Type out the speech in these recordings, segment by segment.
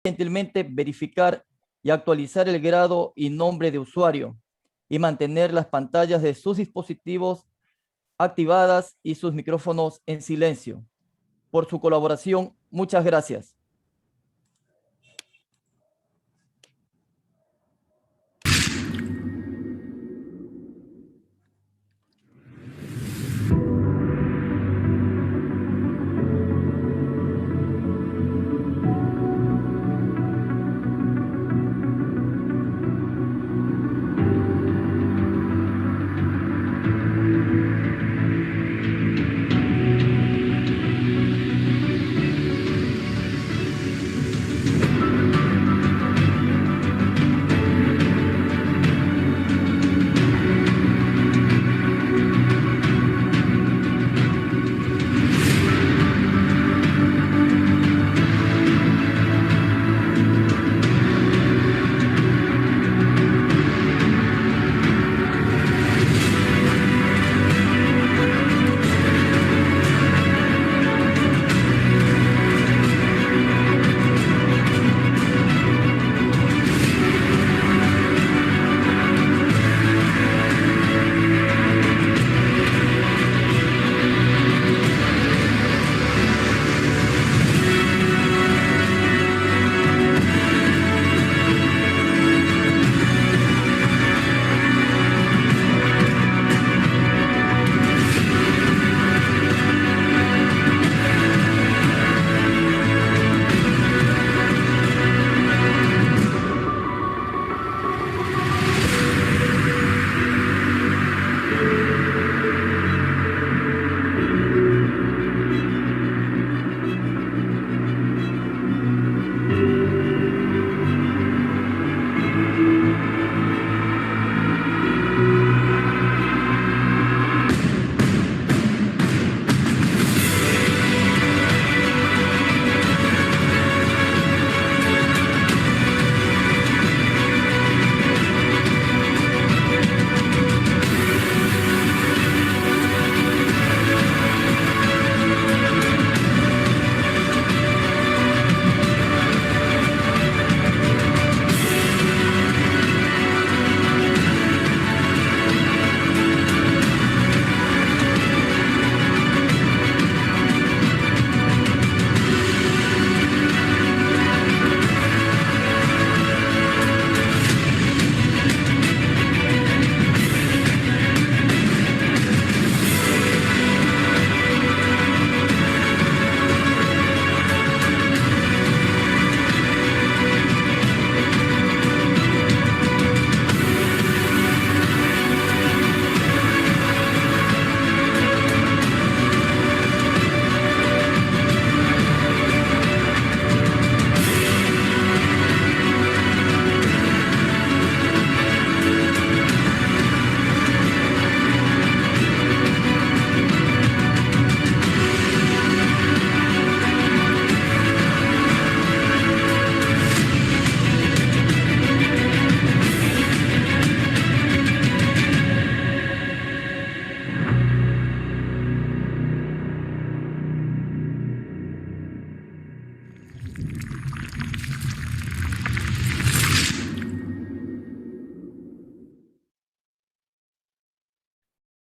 gentilmente verificar y actualizar el grado y nombre de usuario y mantener las pantallas de sus dispositivos activadas y sus micrófonos en silencio. Por su colaboración, muchas gracias.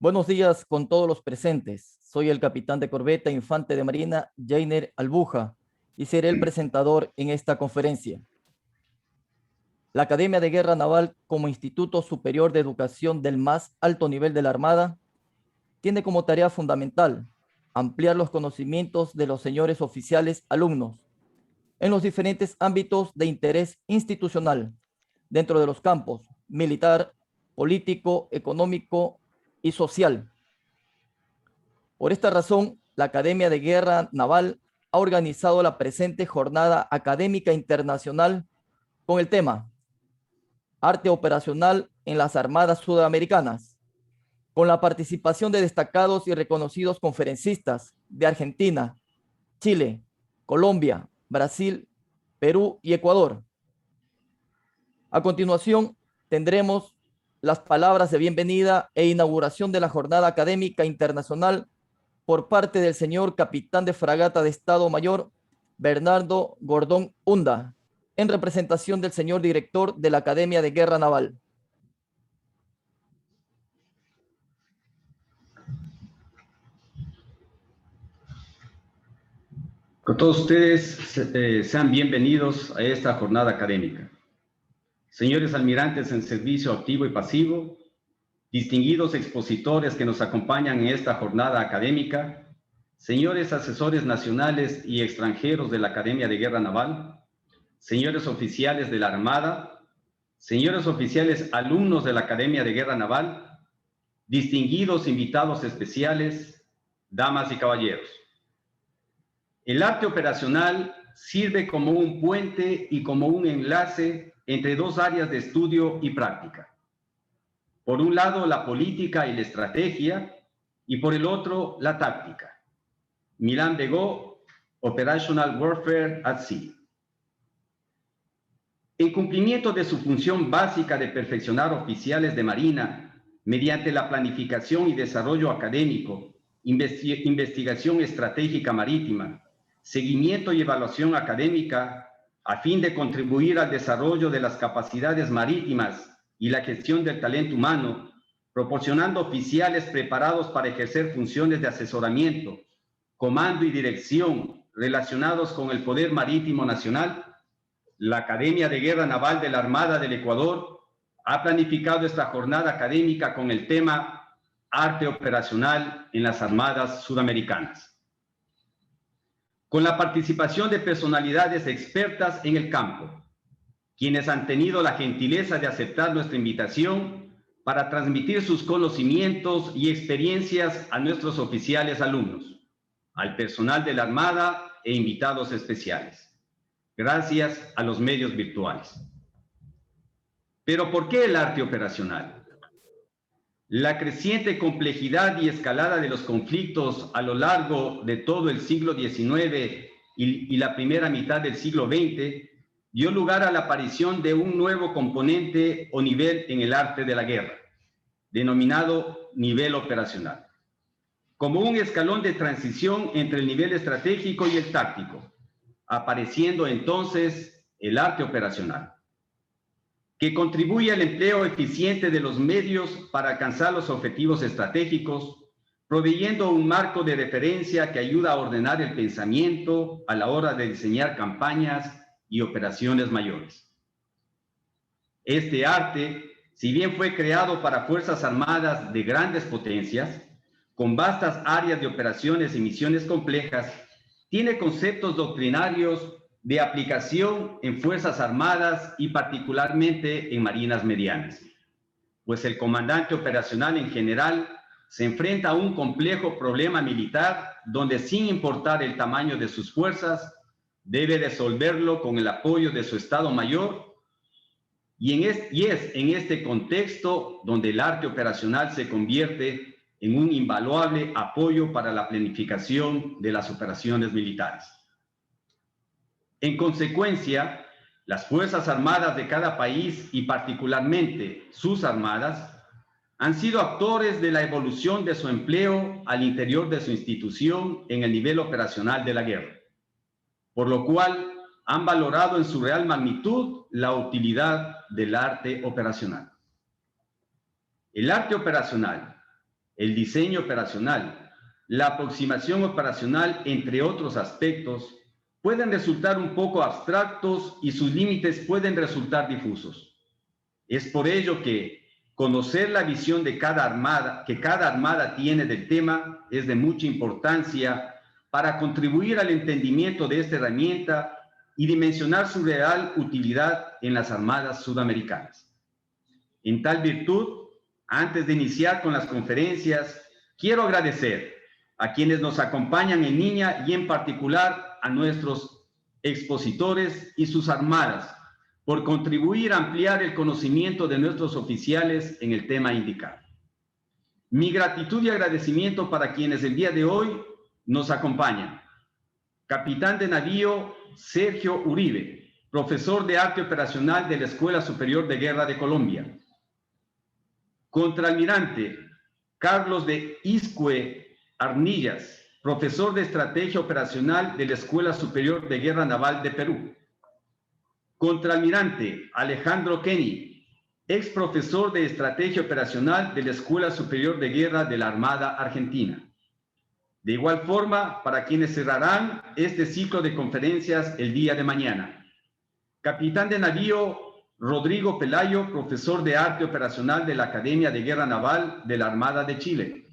Buenos días con todos los presentes. Soy el capitán de corbeta Infante de Marina, Jainer Albuja, y seré el presentador en esta conferencia. La Academia de Guerra Naval, como Instituto Superior de Educación del más alto nivel de la Armada, tiene como tarea fundamental ampliar los conocimientos de los señores oficiales alumnos en los diferentes ámbitos de interés institucional dentro de los campos militar, político, económico y social. Por esta razón, la Academia de Guerra Naval ha organizado la presente Jornada Académica Internacional con el tema Arte Operacional en las Armadas Sudamericanas, con la participación de destacados y reconocidos conferencistas de Argentina, Chile, Colombia, Brasil, Perú y Ecuador. A continuación, tendremos las palabras de bienvenida e inauguración de la Jornada Académica Internacional por parte del señor Capitán de Fragata de Estado Mayor, Bernardo Gordón Hunda, en representación del señor director de la Academia de Guerra Naval. Con todos ustedes, sean bienvenidos a esta jornada académica. Señores almirantes en servicio activo y pasivo, distinguidos expositores que nos acompañan en esta jornada académica, señores asesores nacionales y extranjeros de la Academia de Guerra Naval, señores oficiales de la Armada, señores oficiales alumnos de la Academia de Guerra Naval, distinguidos invitados especiales, damas y caballeros. El arte operacional sirve como un puente y como un enlace entre dos áreas de estudio y práctica. Por un lado, la política y la estrategia, y por el otro, la táctica. Milán Begó, Operational Warfare at Sea. En cumplimiento de su función básica de perfeccionar oficiales de Marina mediante la planificación y desarrollo académico, investigación estratégica marítima, seguimiento y evaluación académica, a fin de contribuir al desarrollo de las capacidades marítimas y la gestión del talento humano, proporcionando oficiales preparados para ejercer funciones de asesoramiento, comando y dirección relacionados con el Poder Marítimo Nacional. La Academia de Guerra Naval de la Armada del Ecuador ha planificado esta jornada académica con el tema Arte Operacional en las Armadas Sudamericanas, con la participación de personalidades expertas en el campo, quienes han tenido la gentileza de aceptar nuestra invitación para transmitir sus conocimientos y experiencias a nuestros oficiales alumnos, al personal de la Armada e invitados especiales. Gracias a los medios virtuales. Pero ¿por qué el arte operacional? La creciente complejidad y escalada de los conflictos a lo largo de todo el siglo XIX y la primera mitad del siglo XX dio lugar a la aparición de un nuevo componente o nivel en el arte de la guerra, denominado nivel operacional, como un escalón de transición entre el nivel estratégico y el táctico, apareciendo entonces el arte operacional, que contribuye al empleo eficiente de los medios para alcanzar los objetivos estratégicos, proveyendo un marco de referencia que ayuda a ordenar el pensamiento a la hora de diseñar campañas y operaciones mayores. Este arte, si bien fue creado para fuerzas armadas de grandes potencias, con vastas áreas de operaciones y misiones complejas, tiene conceptos doctrinarios de aplicación en fuerzas armadas y particularmente en marinas medianas, pues el comandante operacional en general se enfrenta a un complejo problema militar donde, sin importar el tamaño de sus fuerzas, debe resolverlo con el apoyo de su Estado Mayor, y es en este contexto donde el arte operacional se convierte en un invaluable apoyo para la planificación de las operaciones militares. En consecuencia, las Fuerzas Armadas de cada país y particularmente sus armadas han sido actores de la evolución de su empleo al interior de su institución en el nivel operacional de la guerra, por lo cual han valorado en su real magnitud la utilidad del arte operacional. El arte operacional, el diseño operacional, la aproximación operacional, entre otros aspectos, pueden resultar un poco abstractos y sus límites pueden resultar difusos. Es por ello que conocer la visión de cada armada tiene del tema es de mucha importancia para contribuir al entendimiento de esta herramienta y dimensionar su real utilidad en las armadas sudamericanas. En tal virtud, antes de iniciar con las conferencias, quiero agradecer a quienes nos acompañan en línea y en particular a nuestros expositores y sus armadas por contribuir a ampliar el conocimiento de nuestros oficiales en el tema indicado. Mi gratitud y agradecimiento para quienes el día de hoy nos acompañan. Capitán de navío Sergio Uribe, profesor de arte operacional de la Escuela Superior de Guerra de Colombia. Contraalmirante Carlos de Iscue Arnillas, profesor de estrategia operacional de la Escuela Superior de Guerra Naval de Perú. Contraalmirante Alejandro Kenny, ex profesor de Estrategia Operacional de la Escuela Superior de Guerra de la Armada Argentina. De igual forma, para quienes cerrarán este ciclo de conferencias el día de mañana. Capitán de navío Rodrigo Pelayo, profesor de Arte Operacional de la Academia de Guerra Naval de la Armada de Chile.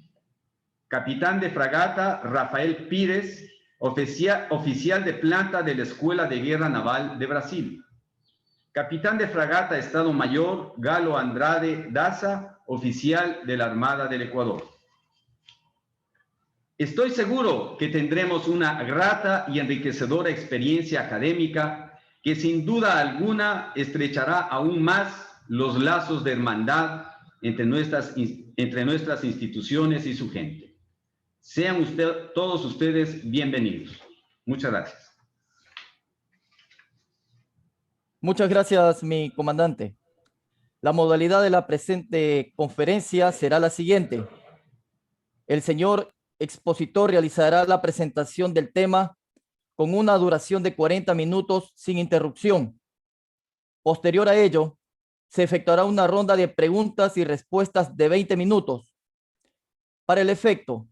Capitán de fragata Rafael Pires, oficial de planta de la Escuela de Guerra Naval de Brasil. Capitán de fragata Estado Mayor Galo Andrade Daza, oficial de la Armada del Ecuador. Estoy seguro que tendremos una grata y enriquecedora experiencia académica que sin duda alguna estrechará aún más los lazos de hermandad entre nuestras instituciones y su gente. Sean todos ustedes bienvenidos. Muchas gracias. Muchas gracias, mi comandante. La modalidad de la presente conferencia será la siguiente. El señor expositor realizará la presentación del tema con una duración de 40 minutos sin interrupción. Posterior a ello, se efectuará una ronda de preguntas y respuestas de 20 minutos. Para el efecto,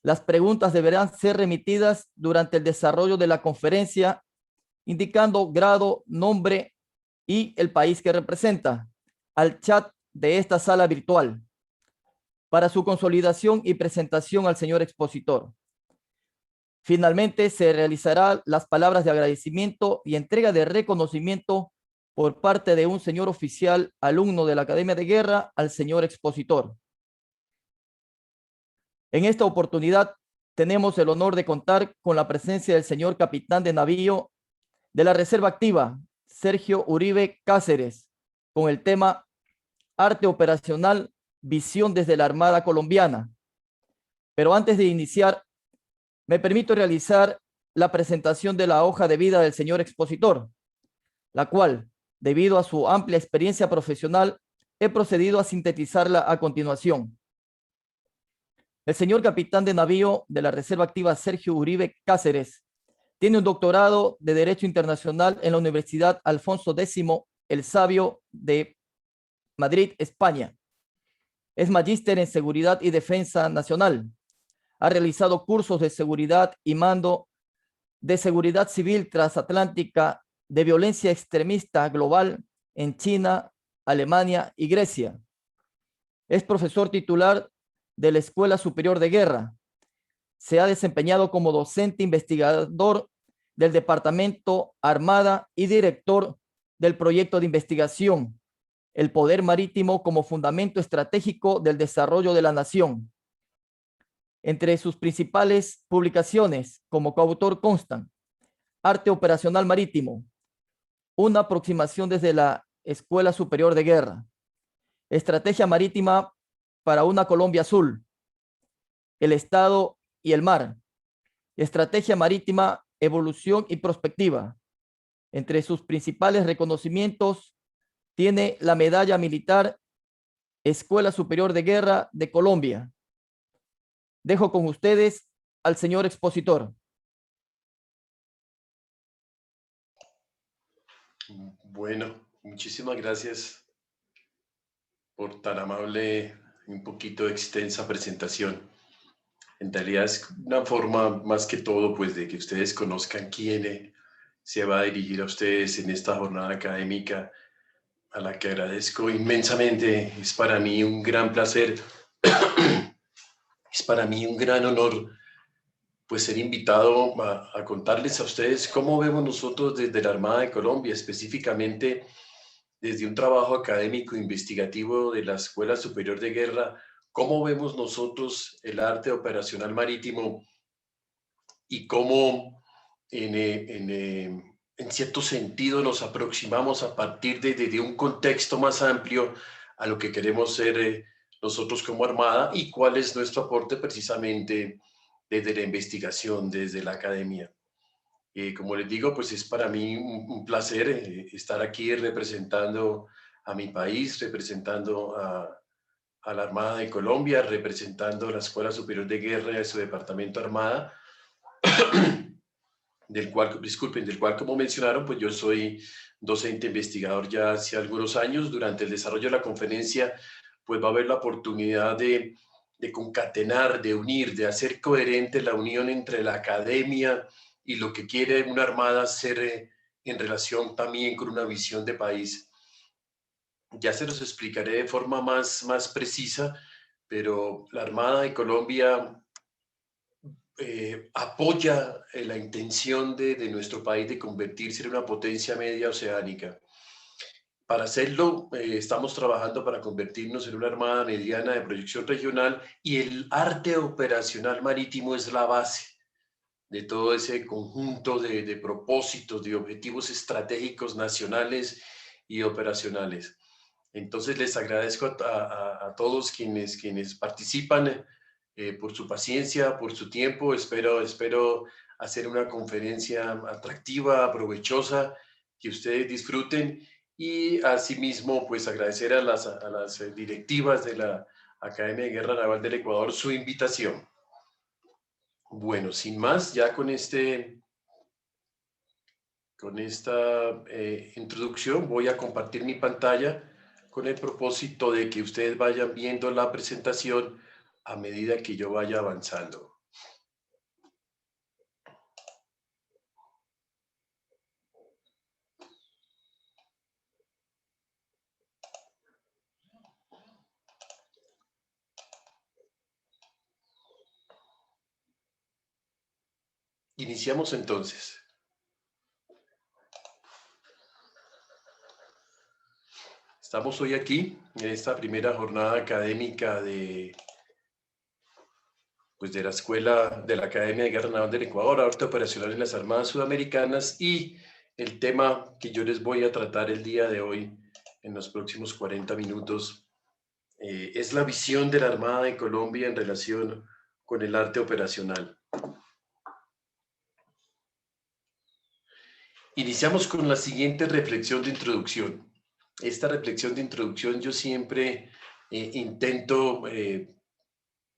las preguntas deberán ser remitidas durante el desarrollo de la conferencia, indicando grado, nombre y el país que representa al chat de esta sala virtual para su consolidación y presentación al señor expositor. Finalmente, se realizará las palabras de agradecimiento y entrega de reconocimiento por parte de un señor oficial alumno de la Academia de Guerra al señor expositor. En esta oportunidad tenemos el honor de contar con la presencia del señor capitán de navío de la Reserva Activa, Sergio Uribe Cáceres, con el tema Arte Operacional, Visión desde la Armada Colombiana. Pero antes de iniciar, me permito realizar la presentación de la hoja de vida del señor expositor, la cual, debido a su amplia experiencia profesional, he procedido a sintetizarla a continuación. El señor capitán de navío de la Reserva Activa Sergio Uribe Cáceres tiene un doctorado de Derecho Internacional en la Universidad Alfonso X el Sabio de Madrid, España. Es magíster en Seguridad y Defensa Nacional. Ha realizado cursos de seguridad y mando de seguridad civil transatlántica de violencia extremista global en China, Alemania y Grecia. Es profesor titular de la Escuela Superior de Guerra. Se ha desempeñado como docente investigador del Departamento Armada y director del proyecto de investigación El Poder Marítimo como Fundamento Estratégico del Desarrollo de la Nación. Entre sus principales publicaciones como coautor constan Arte Operacional Marítimo, una aproximación desde la Escuela Superior de Guerra, Estrategia Marítima para una Colombia Azul, El Estado y el Mar, Estrategia Marítima, Evolución y Prospectiva. Entre sus principales reconocimientos tiene la Medalla Militar Escuela Superior de Guerra de Colombia. Dejo con ustedes al señor expositor. Bueno, muchísimas gracias por tan amable y un poquito extensa presentación. En realidad es una forma más que todo pues de que ustedes conozcan quién se va a dirigir a ustedes en esta jornada académica, a la que agradezco inmensamente. Es para mí un gran placer, es para mí un gran honor pues ser invitado a contarles a ustedes cómo vemos nosotros desde la Armada de Colombia, específicamente desde un trabajo académico investigativo de la Escuela Superior de Guerra, cómo vemos nosotros el arte operacional marítimo y cómo en cierto sentido nos aproximamos a partir de un contexto más amplio a lo que queremos ser nosotros como Armada y cuál es nuestro aporte precisamente desde la investigación, desde la academia. Como les digo, pues es para mí un placer estar aquí representando a mi país, representando a la Armada de Colombia, representando a la Escuela Superior de Guerra y su departamento Armada, del cual, como mencionaron, pues yo soy docente investigador ya hace algunos años. Durante el desarrollo de la conferencia, pues va a haber la oportunidad de concatenar, de unir, de hacer coherente la unión entre la academia y lo que quiere una armada hacer en relación también con una visión de país. Ya se los explicaré de forma más precisa, pero la Armada de Colombia apoya la intención de nuestro país de convertirse en una potencia media oceánica. Para hacerlo, estamos trabajando para convertirnos en una armada mediana de proyección regional, y el arte operacional marítimo es la base de todo ese conjunto de propósitos, de objetivos estratégicos nacionales y operacionales. Entonces les agradezco a todos quienes participan por su paciencia, por su tiempo. Espero hacer una conferencia atractiva, provechosa, que ustedes disfruten, y asimismo pues agradecer a las directivas de la Academia de Guerra Naval del Ecuador su invitación. Bueno, sin más, ya con esta introducción voy a compartir mi pantalla con el propósito de que ustedes vayan viendo la presentación a medida que yo vaya avanzando. Iniciamos entonces. Estamos hoy aquí en esta primera jornada académica de la Escuela de la Academia de Guerra Naval del Ecuador, Arte Operacional en las Armadas Sudamericanas, y el tema que yo les voy a tratar el día de hoy en los próximos 40 minutos es la visión de la Armada de Colombia en relación con el arte operacional. Iniciamos con la siguiente reflexión de introducción. Esta reflexión de introducción yo siempre intento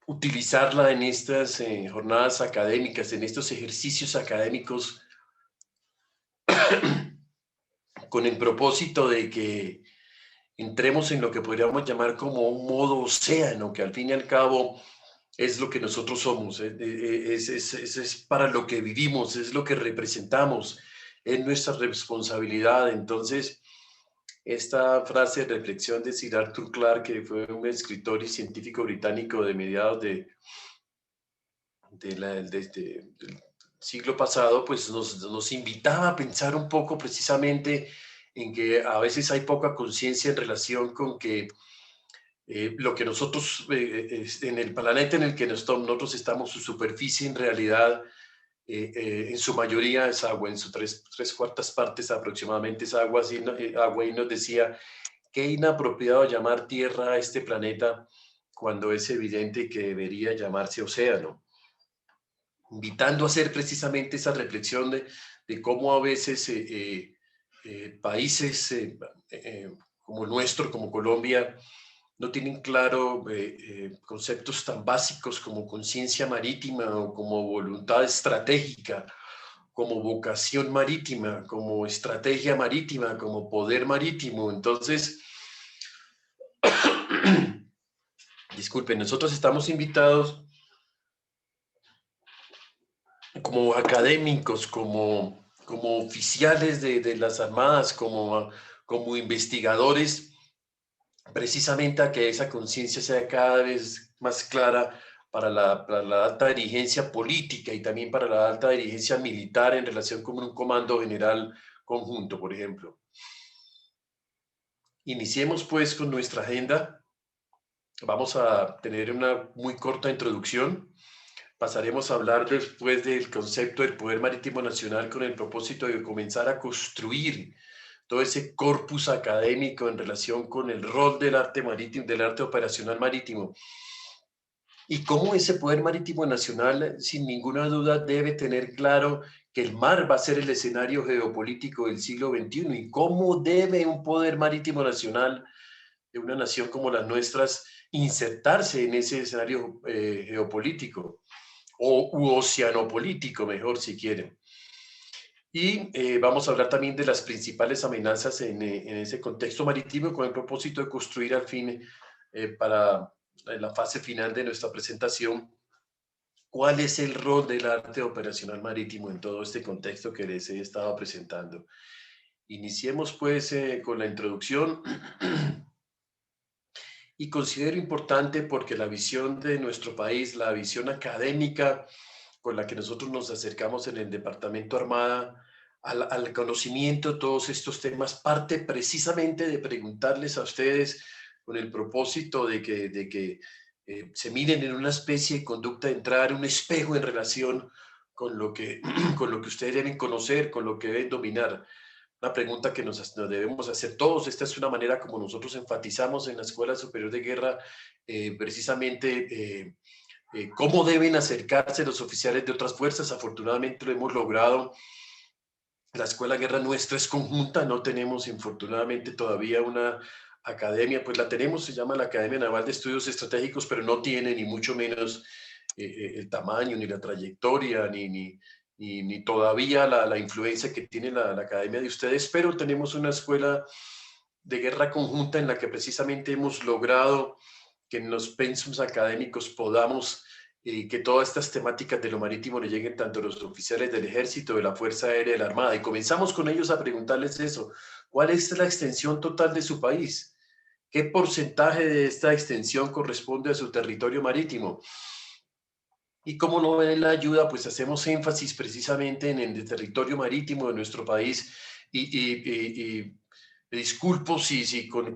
utilizarla en estas jornadas académicas, en estos ejercicios académicos, con el propósito de que entremos en lo que podríamos llamar como un modo océano, que al fin y al cabo es lo que nosotros somos, es para lo que vivimos, es lo que representamos, es nuestra responsabilidad. Entonces, esta frase de reflexión de Sir Arthur Clarke, que fue un escritor y científico británico de mediados del siglo pasado, pues nos invitaba a pensar un poco precisamente en que a veces hay poca conciencia en relación con que lo que nosotros, en el planeta en el que nosotros estamos, su superficie en realidad, en su mayoría es agua, en sus tres cuartas partes aproximadamente es agua, agua, y nos decía, qué inapropiado llamar tierra a este planeta cuando es evidente que debería llamarse océano, invitando a hacer precisamente esa reflexión de cómo a veces países como el nuestro, como Colombia, no tienen claro conceptos tan básicos como conciencia marítima, o como voluntad estratégica, como vocación marítima, como estrategia marítima, como poder marítimo. Entonces, disculpen, nosotros estamos invitados como académicos, como oficiales de las armadas, como investigadores, precisamente a que esa conciencia sea cada vez más clara para la alta dirigencia política y también para la alta dirigencia militar en relación con un comando general conjunto, por ejemplo. Iniciemos pues con nuestra agenda. Vamos a tener una muy corta introducción. Pasaremos a hablar después del concepto del poder marítimo nacional, con el propósito de comenzar a construir todo ese corpus académico en relación con el rol del arte marítimo, del arte operacional marítimo, y cómo ese poder marítimo nacional, sin ninguna duda, debe tener claro que el mar va a ser el escenario geopolítico del siglo XXI, y cómo debe un poder marítimo nacional de una nación como las nuestras insertarse en ese escenario geopolítico, u oceanopolítico, mejor si quieren. Y vamos a hablar también de las principales amenazas en ese contexto marítimo con el propósito de construir al fin, para la fase final de nuestra presentación, cuál es el rol del arte operacional marítimo en todo este contexto que les he estado presentando. Iniciemos pues con la introducción y considero importante porque la visión de nuestro país, la visión académica con la que nosotros nos acercamos en el Departamento Armada al conocimiento de todos estos temas, parte precisamente de preguntarles a ustedes con el propósito de que se miren en una especie de conducta de entrar, un espejo en relación con lo que, con lo que ustedes deben conocer, con lo que deben dominar. Una pregunta que nos debemos hacer todos. Esta es una manera como nosotros enfatizamos en la Escuela Superior de Guerra, precisamente cómo deben acercarse los oficiales de otras fuerzas. Afortunadamente lo hemos logrado. La Escuela Guerra nuestra es conjunta, no tenemos infortunadamente todavía una academia, pues la tenemos, se llama la Academia Naval de Estudios Estratégicos, pero no tiene ni mucho menos el tamaño, ni la trayectoria, ni todavía la influencia que tiene la academia de ustedes, pero tenemos una escuela de guerra conjunta en la que precisamente hemos logrado que en los pensums académicos podamos que todas estas temáticas de lo marítimo le lleguen tanto a los oficiales del ejército, de la Fuerza Aérea, de la Armada. Y comenzamos con ellos a preguntarles eso. ¿Cuál es la extensión total de su país? ¿Qué porcentaje de esta extensión corresponde a su territorio marítimo? Y como no ven la ayuda, pues hacemos énfasis precisamente en el territorio marítimo de nuestro país y me disculpo si con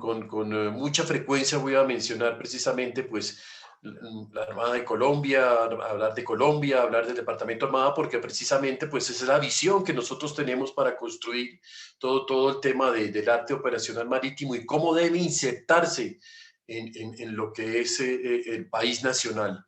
mucha frecuencia voy a mencionar precisamente pues la Armada de Colombia, hablar del Departamento Armada, porque precisamente pues esa es la visión que nosotros tenemos para construir todo el tema del arte operacional marítimo y cómo debe insertarse en lo que es el país nacional.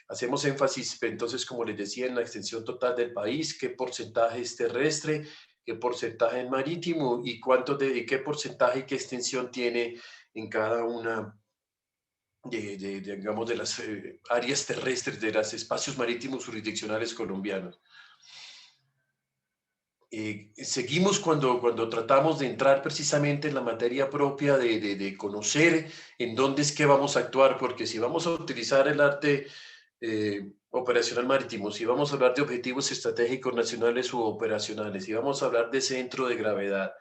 Hacemos énfasis, entonces, como les decía, en la extensión total del país, qué porcentaje es terrestre, qué porcentaje es marítimo y qué porcentaje y qué extensión tiene en cada una digamos, de las áreas terrestres, de los espacios marítimos jurisdiccionales colombianos. Seguimos cuando tratamos de entrar precisamente en la materia propia de conocer en dónde es que vamos a actuar, porque si vamos a utilizar el arte operacional marítimo, si vamos a hablar de objetivos estratégicos nacionales u operacionales, si vamos a hablar de centro de gravedad,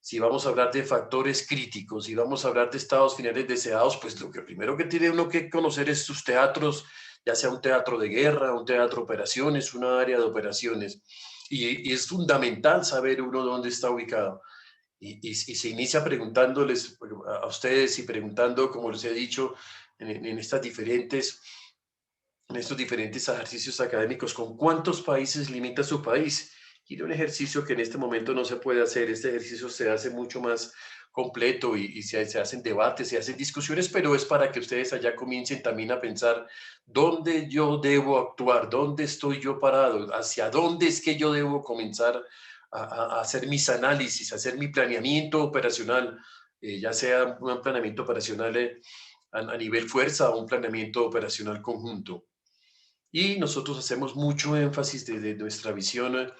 si vamos a hablar de factores críticos, si vamos a hablar de estados finales deseados, pues lo que primero que tiene uno que conocer es sus teatros, ya sea un teatro de guerra, un teatro de operaciones, una área de operaciones. Y es fundamental saber uno dónde está ubicado. Y se inicia preguntándoles a ustedes y preguntando, como les he dicho, en estos diferentes ejercicios académicos, ¿con cuántos países limita su país? Y de un ejercicio que en este momento no se puede hacer, este ejercicio se hace mucho más completo y se hacen debates, se hacen discusiones, pero es para que ustedes allá comiencen también a pensar dónde yo debo actuar, dónde estoy yo parado, hacia dónde es que yo debo comenzar a hacer mis análisis, a hacer mi planeamiento operacional, ya sea un planeamiento operacional a nivel fuerza o un planeamiento operacional conjunto. Y nosotros hacemos mucho énfasis desde nuestra visión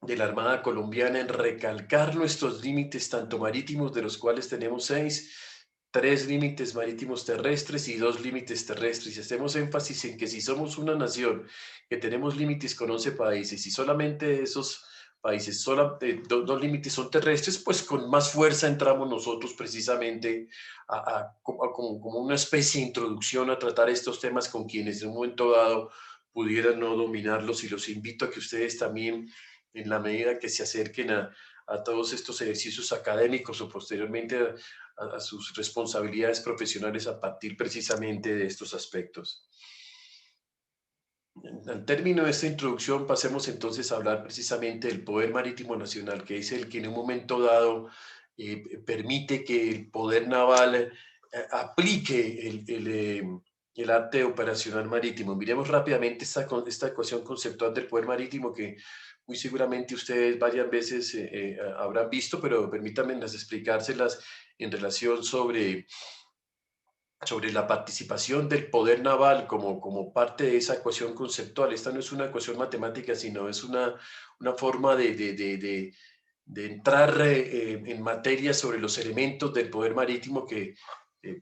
de la Armada Colombiana en recalcar nuestros límites, tanto marítimos, de los cuales tenemos 6, 3 límites marítimos terrestres y 2 límites terrestres. Y hacemos énfasis en que si somos una nación que tenemos límites con 11 países y solamente esos países, dos límites son terrestres, pues con más fuerza entramos nosotros precisamente como una especie de introducción a tratar estos temas con quienes en un momento dado pudieran no dominarlos. Y los invito a que ustedes también, en la medida que se acerquen a todos estos ejercicios académicos o posteriormente a sus responsabilidades profesionales a partir precisamente de estos aspectos. Al término de esta introducción, pasemos entonces a hablar precisamente del poder marítimo nacional, que es el que en un momento dado permite que el poder naval aplique el arte operacional marítimo. Miremos rápidamente esta ecuación conceptual del poder marítimo que muy seguramente ustedes varias veces habrán visto, pero permítanme explicárselas en relación sobre sobre la participación del poder naval como parte de esa ecuación conceptual. Esta no es una ecuación matemática, sino es una forma de entrar en materia sobre los elementos del poder marítimo que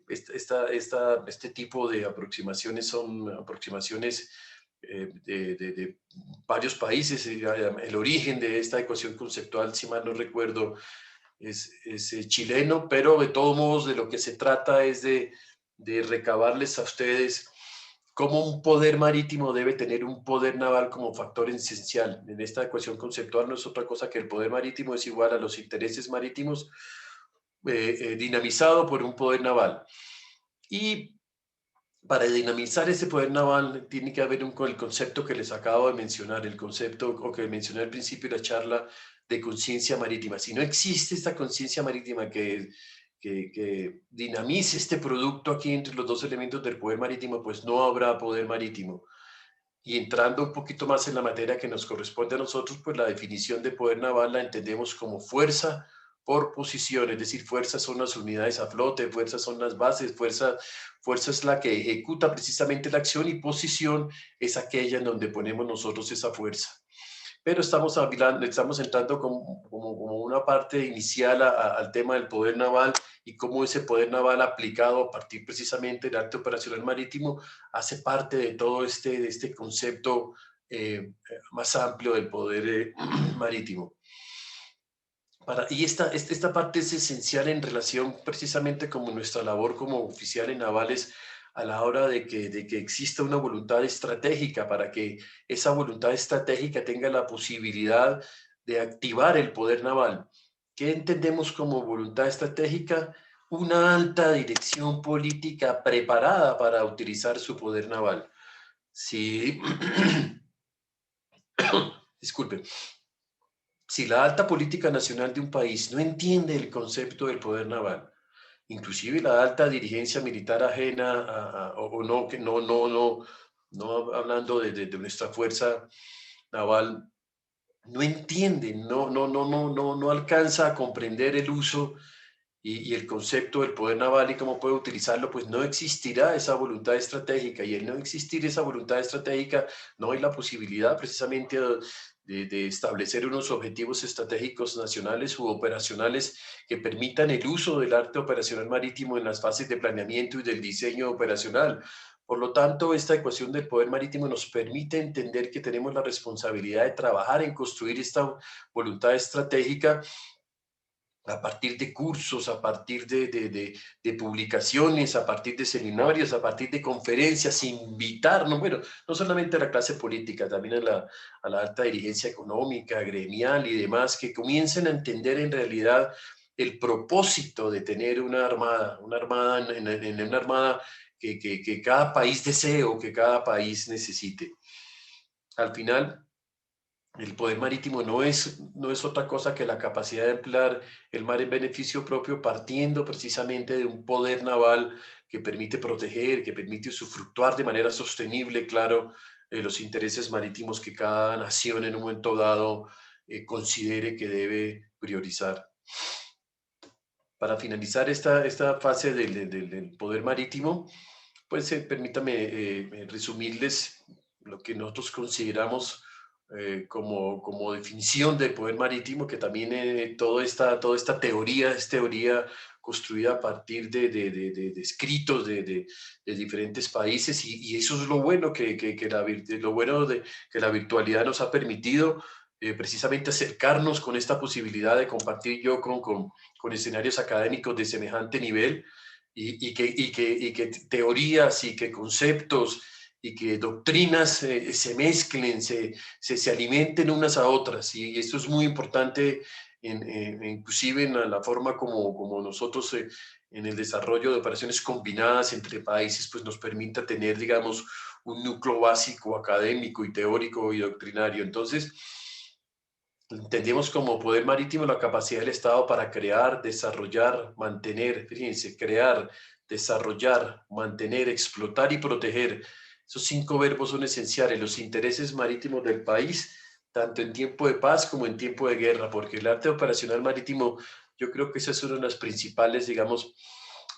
este tipo de aproximaciones son aproximaciones de varios países. El origen de esta ecuación conceptual, si mal no recuerdo, es chileno, pero de todos modos de lo que se trata es de recabarles a ustedes cómo un poder marítimo debe tener un poder naval como factor esencial. En esta ecuación conceptual no es otra cosa que el poder marítimo es igual a los intereses marítimos dinamizado por un poder naval. Y para dinamizar ese poder naval tiene que haber el concepto que les acabo de mencionar, el concepto o que mencioné al principio de la charla de conciencia marítima. Si no existe esta conciencia marítima que dinamice este producto aquí entre los dos elementos del poder marítimo, pues no habrá poder marítimo. Y entrando un poquito más en la materia que nos corresponde a nosotros, pues la definición de poder naval la entendemos como fuerza por posición, es decir, fuerzas son las unidades a flote, fuerzas son las bases, fuerza es la que ejecuta precisamente la acción y posición es aquella en donde ponemos nosotros esa fuerza. Pero estamos entrando como una parte inicial al tema del poder naval y cómo ese poder naval aplicado a partir precisamente del arte operacional marítimo hace parte de todo este concepto más amplio del poder marítimo. Y esta parte es esencial en relación precisamente como nuestra labor como oficiales navales a la hora de que exista una voluntad estratégica para que esa voluntad estratégica tenga la posibilidad de activar el poder naval. ¿Qué entendemos como voluntad estratégica? Una alta dirección política preparada para utilizar su poder naval. Sí. Disculpe. Si la alta política nacional de un país no entiende el concepto del poder naval, inclusive la alta dirigencia militar ajena o no, que no hablando de nuestra fuerza naval, no entiende, no alcanza a comprender el uso y el concepto del poder naval y cómo puede utilizarlo, pues no existirá esa voluntad estratégica. Y el no existir esa voluntad estratégica, no hay la posibilidad precisamente de establecer unos objetivos estratégicos nacionales u operacionales que permitan el uso del arte operacional marítimo en las fases de planeamiento y del diseño operacional. Por lo tanto, esta ecuación del poder marítimo nos permite entender que tenemos la responsabilidad de trabajar en construir esta voluntad estratégica a partir de cursos, a partir de publicaciones, a partir de seminarios, a partir de conferencias, invitarnos, bueno, no solamente a la clase política, también a la alta dirigencia económica, gremial y demás, que comiencen a entender en realidad el propósito de tener una armada en una armada que cada país desee o que cada país necesite. Al final, el poder marítimo no es otra cosa que la capacidad de emplear el mar en beneficio propio, partiendo precisamente de un poder naval que permite proteger, que permite usufructuar de manera sostenible, claro, los intereses marítimos que cada nación en un momento dado considere que debe priorizar. Para finalizar esta fase del poder marítimo, pues permítame resumirles lo que nosotros consideramos como definición de poder marítimo, que también toda esta teoría es teoría construida a partir de escritos de diferentes países y eso es lo bueno que la virtualidad nos ha permitido precisamente acercarnos con esta posibilidad de compartir yo con escenarios académicos de semejante nivel y que teorías y que conceptos y que doctrinas se mezclen, se alimenten unas a otras. Y esto es muy importante, inclusive en la forma como nosotros en el desarrollo de operaciones combinadas entre países, pues nos permita tener, digamos, un núcleo básico académico y teórico y doctrinario. Entonces, entendemos como poder marítimo la capacidad del Estado para crear, desarrollar, mantener, fíjense, crear, desarrollar, mantener, explotar y proteger. Esos 5 verbos son esenciales, los intereses marítimos del país, tanto en tiempo de paz como en tiempo de guerra, porque el arte operacional marítimo, yo creo que esa es una de las principales, digamos,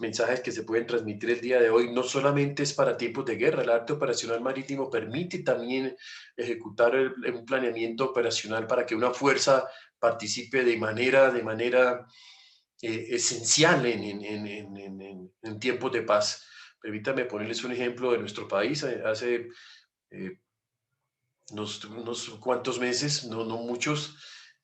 mensajes que se pueden transmitir el día de hoy, no solamente es para tiempos de guerra. El arte operacional marítimo permite también ejecutar un planeamiento operacional para que una fuerza participe de manera esencial en tiempos de paz. Permítanme ponerles un ejemplo de nuestro país. Hace unos cuantos meses, no muchos,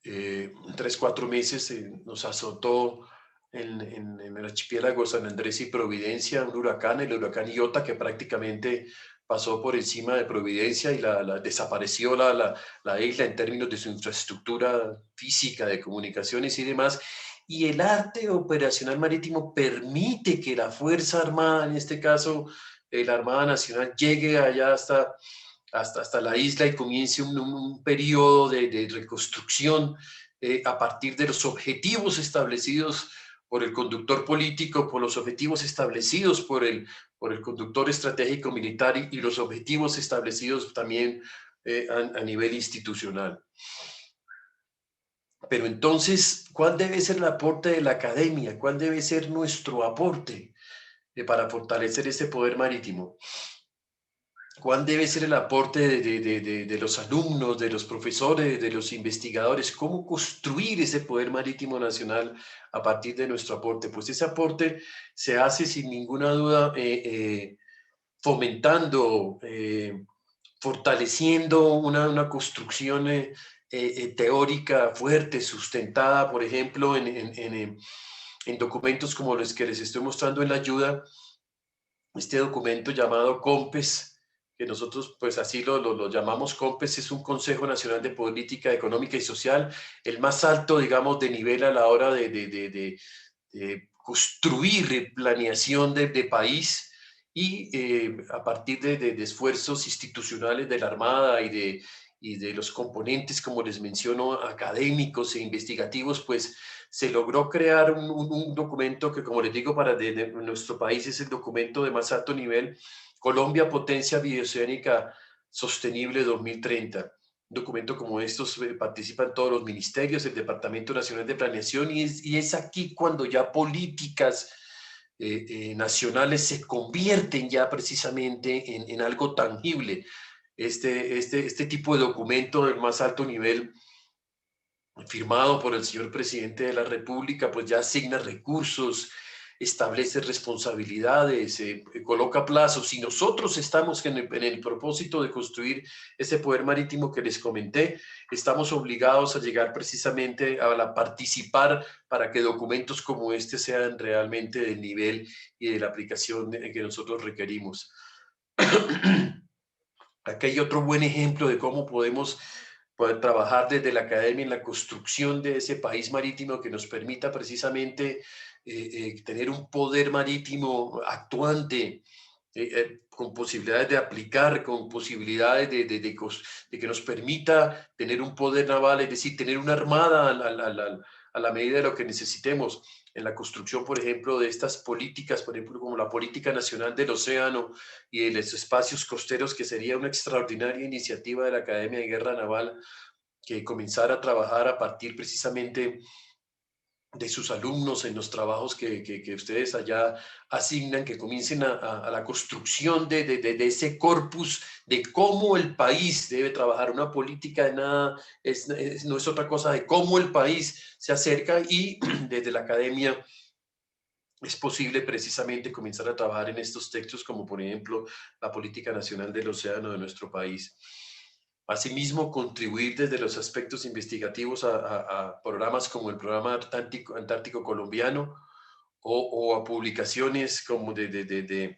3, 4 meses, nos azotó en el archipiélago San Andrés y Providencia un huracán, el huracán Iota, que prácticamente pasó por encima de Providencia y desapareció la isla en términos de su infraestructura física, de comunicaciones y demás. Y el arte operacional marítimo permite que la Fuerza Armada, en este caso la Armada Nacional, llegue allá hasta la isla y comience un periodo de reconstrucción a partir de los objetivos establecidos por el conductor político, por los objetivos establecidos por el conductor estratégico militar y los objetivos establecidos también a nivel institucional. Pero entonces, ¿cuál debe ser el aporte de la academia? ¿Cuál debe ser nuestro aporte para fortalecer ese poder marítimo? ¿Cuál debe ser el aporte de los alumnos, de los profesores, de los investigadores? ¿Cómo construir ese poder marítimo nacional a partir de nuestro aporte? Pues ese aporte se hace sin ninguna duda fomentando, fortaleciendo una construcción teórica fuerte, sustentada, por ejemplo, en documentos como los que les estoy mostrando en la ayuda, este documento llamado COMPES, que nosotros pues así lo llamamos COMPES, es un Consejo Nacional de Política Económica y Social, el más alto, digamos, de nivel a la hora de construir planeación de país y a partir de esfuerzos institucionales de la Armada y de los componentes, como les menciono, académicos e investigativos, pues se logró crear un documento que, como les digo, para nuestro país es el documento de más alto nivel, Colombia, Potencia Bioceánica Sostenible 2030. Un documento como estos participan todos los ministerios, el Departamento Nacional de Planeación, y es aquí cuando ya políticas nacionales se convierten ya precisamente en algo tangible. Este tipo de documento del más alto nivel, firmado por el señor presidente de la República, pues ya asigna recursos, establece responsabilidades, coloca plazos, y nosotros estamos en el propósito de construir ese poder marítimo que les comenté, estamos obligados a llegar precisamente a participar para que documentos como este sean realmente del nivel y de la aplicación que nosotros requerimos. Aquí hay otro buen ejemplo de cómo podemos poder trabajar desde la academia en la construcción de ese país marítimo que nos permita precisamente tener un poder marítimo actuante, con posibilidades de aplicar, con posibilidades de que nos permita tener un poder naval, es decir, tener una armada a la medida de lo que necesitemos en la construcción, por ejemplo, de estas políticas, por ejemplo, como la Política Nacional del Océano y de los espacios costeros, que sería una extraordinaria iniciativa de la Academia de Guerra Naval, que comenzara a trabajar a partir precisamente de sus alumnos en los trabajos que ustedes allá asignan, que comiencen a la construcción de ese corpus de cómo el país debe trabajar una política de nada, no es otra cosa de cómo el país se acerca, y desde la academia es posible precisamente comenzar a trabajar en estos textos, como por ejemplo la Política Nacional del Océano de nuestro país. Asimismo, contribuir desde los aspectos investigativos a programas como el Programa Antártico Colombiano o a publicaciones como de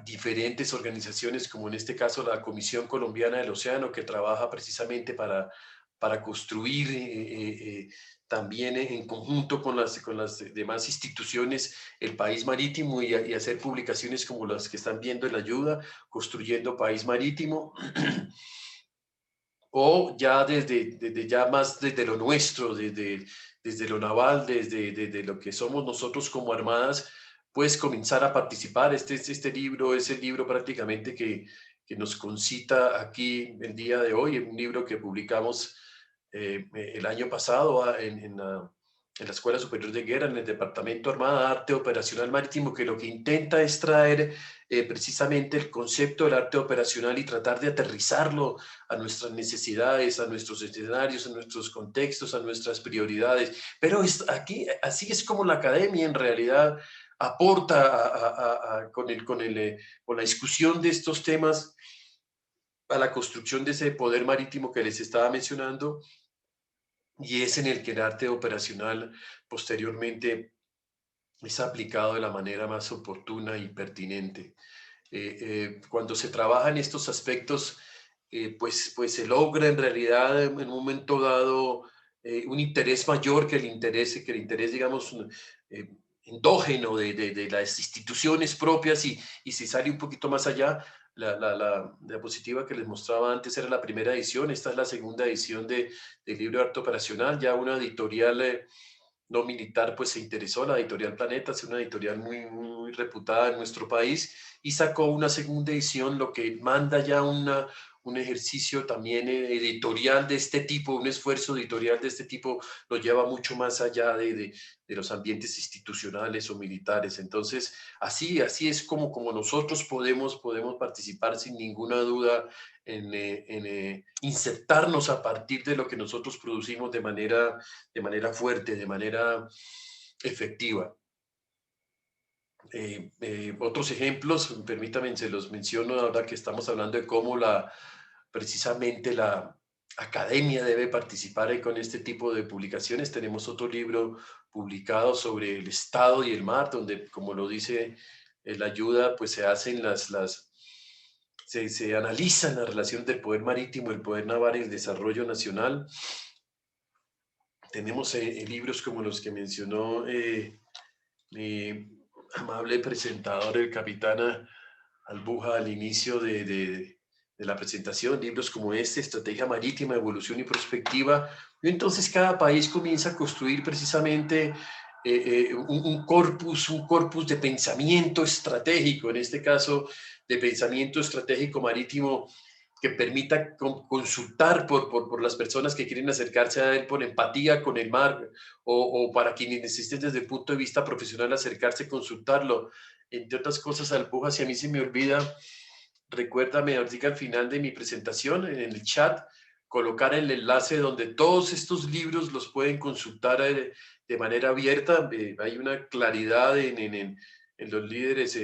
diferentes organizaciones, como en este caso la Comisión Colombiana del Océano, que trabaja precisamente para construir también en conjunto con las demás instituciones el país marítimo, y hacer publicaciones como las que están viendo en la ayuda, Construyendo País Marítimo, o ya desde ya más desde lo nuestro, desde lo naval, desde lo que somos nosotros como armadas, pues comenzar a participar. Este libro es el libro prácticamente que nos concita aquí el día de hoy, un libro que publicamos el año pasado en la Escuela Superior de Guerra, en el Departamento Armada, Arte Operacional Marítimo, que lo que intenta es traer precisamente el concepto del arte operacional y tratar de aterrizarlo a nuestras necesidades, a nuestros escenarios, a nuestros contextos, a nuestras prioridades. Pero aquí, así es como la academia en realidad aporta con la discusión de estos temas a la construcción de ese poder marítimo que les estaba mencionando, y es en el que el arte operacional posteriormente es aplicado de la manera más oportuna y pertinente. Cuando se trabaja en estos aspectos, pues se logra en realidad en un momento dado un interés mayor que el interés, digamos, eh, endógeno de las instituciones propias, y si sale un poquito más allá. La diapositiva que les mostraba antes era la primera edición, esta es la segunda edición del libro de arte operacional. Ya una editorial no militar pues se interesó, la editorial Planeta, es una editorial muy reputada en nuestro país, y sacó una segunda edición, lo que manda ya un ejercicio también editorial de este tipo, un esfuerzo editorial de este tipo, lo lleva mucho más allá de los ambientes institucionales o militares. Entonces, así es como nosotros podemos participar sin ninguna duda en insertarnos a partir de lo que nosotros producimos de manera fuerte, de manera efectiva. Otros ejemplos, permítanme, se los menciono ahora que estamos hablando de cómo precisamente la academia debe participar ahí con este tipo de publicaciones. Tenemos otro libro publicado sobre el Estado y el mar, donde, como lo dice la ayuda, pues se hacen se analizan las relaciones del poder marítimo, el poder naval y el desarrollo nacional. Tenemos libros como los que mencionó mi amable presentador, el capitán Albuja, al inicio de la presentación, libros como este, Estrategia Marítima, Evolución y Prospectiva. Y entonces cada país comienza a construir precisamente un corpus de pensamiento estratégico, en este caso de pensamiento estratégico marítimo, que permita consultar por las personas que quieren acercarse a él por empatía con el mar, o para quienes necesiten desde el punto de vista profesional acercarse, consultarlo. Entre otras cosas, Alpuja, si a mí se me olvida, recuérdame ahorita al final de mi presentación, en el chat, colocar el enlace donde todos estos libros los pueden consultar de manera abierta. Hay una claridad en los líderes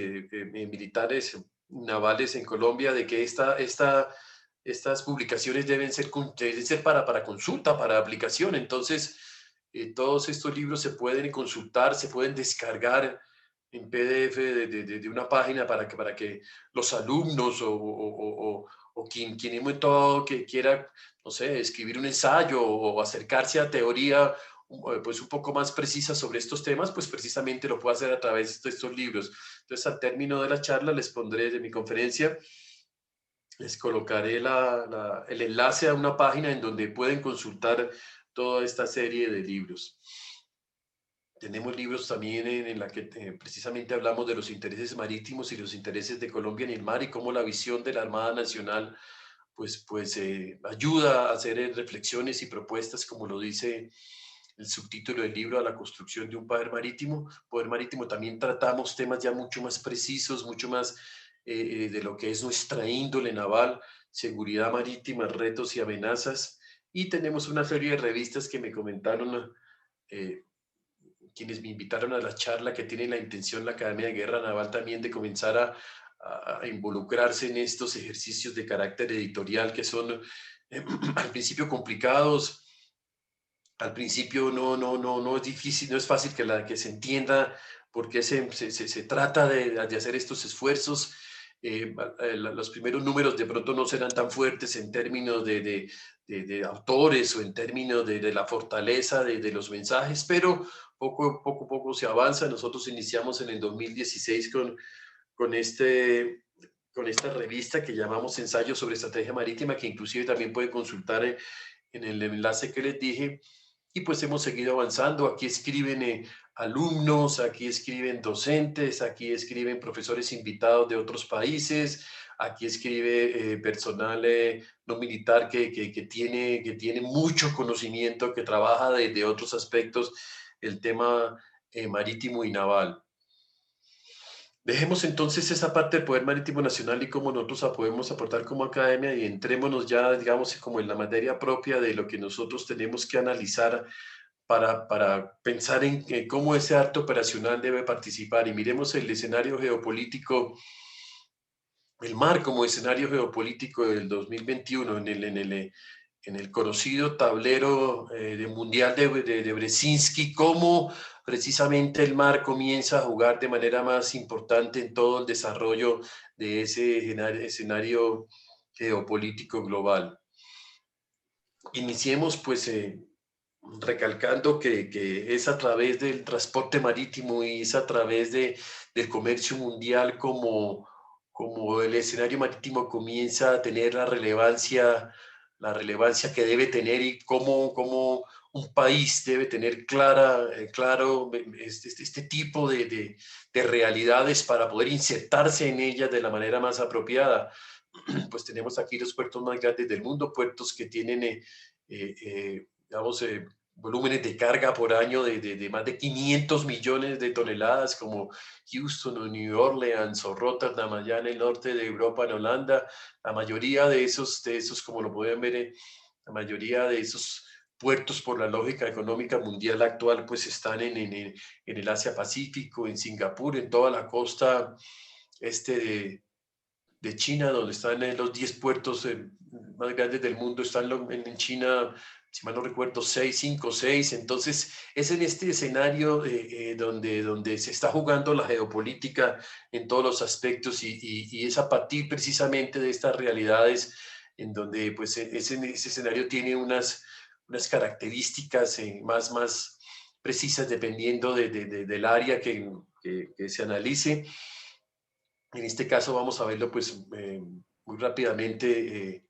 militares navales en Colombia de que estas publicaciones deben ser para consulta, para aplicación. Entonces, todos estos libros se pueden consultar, se pueden descargar en PDF de una página para que los alumnos o quien en un momento dado que quiera, no sé, escribir un ensayo o acercarse a teoría pues un poco más precisa sobre estos temas, pues precisamente lo puede hacer a través de estos libros. Entonces, al término de la charla les pondré de mi conferencia, les colocaré el enlace a una página en donde pueden consultar toda esta serie de libros. Tenemos libros también en la que precisamente hablamos de los intereses marítimos y los intereses de Colombia en el mar, y cómo la visión de la Armada Nacional pues ayuda a hacer reflexiones y propuestas, como lo dice el subtítulo del libro, a la construcción de un poder marítimo. Poder marítimo también tratamos temas ya mucho más precisos, mucho más de lo que es nuestra índole naval, seguridad marítima, retos y amenazas. Y tenemos una serie de revistas que me comentaron quienes me invitaron a la charla, que tienen la intención la Academia de Guerra Naval también de comenzar a involucrarse en estos ejercicios de carácter editorial que son al principio complicados. Al principio no es difícil, no es fácil que se entienda por qué se trata de hacer estos esfuerzos. Los primeros números de pronto no serán tan fuertes en términos de autores o en términos de la fortaleza de los mensajes, pero poco a poco se avanza. Nosotros iniciamos en el 2016 con esta revista que llamamos Ensayos sobre Estrategia Marítima, que inclusive también pueden consultar en el enlace que les dije. Y pues hemos seguido avanzando. Aquí escriben alumnos, aquí escriben docentes, aquí escriben profesores invitados de otros países, aquí escribe personal no militar que tiene mucho conocimiento, que trabaja de otros aspectos el tema marítimo y naval. Dejemos entonces esa parte del poder marítimo nacional y cómo nosotros podemos aportar como academia y entrémonos ya, digamos, como en la materia propia de lo que nosotros tenemos que analizar para pensar en cómo ese acto operacional debe participar. Y miremos el escenario geopolítico, el mar como escenario geopolítico del 2021 en el conocido tablero de mundial de Brzezinski, cómo precisamente el mar comienza a jugar de manera más importante en todo el desarrollo de ese escenario geopolítico global. Iniciemos pues recalcando que es a través del transporte marítimo y es a través del comercio mundial como el escenario marítimo comienza a tener la relevancia que debe tener y cómo un país debe tener claro este tipo de realidades para poder insertarse en ellas de la manera más apropiada. Pues tenemos aquí los puertos más grandes del mundo, puertos que tienen, digamos, volúmenes de carga por año de más de 500 millones de toneladas, como Houston o New Orleans o Rotterdam, allá en el norte de Europa, en Holanda. La mayoría de esos como lo pueden ver, la mayoría de esos puertos, por la lógica económica mundial actual, pues están en el Asia-Pacífico, en Singapur, en toda la costa de China, donde están los 10 puertos más grandes del mundo, están en China, si mal no recuerdo, 5 o 6. Entonces, es en este escenario donde se está jugando la geopolítica en todos los aspectos y es a partir precisamente de estas realidades en donde pues ese escenario tiene unas características más precisas dependiendo del área que se analice. En este caso vamos a verlo pues muy rápidamente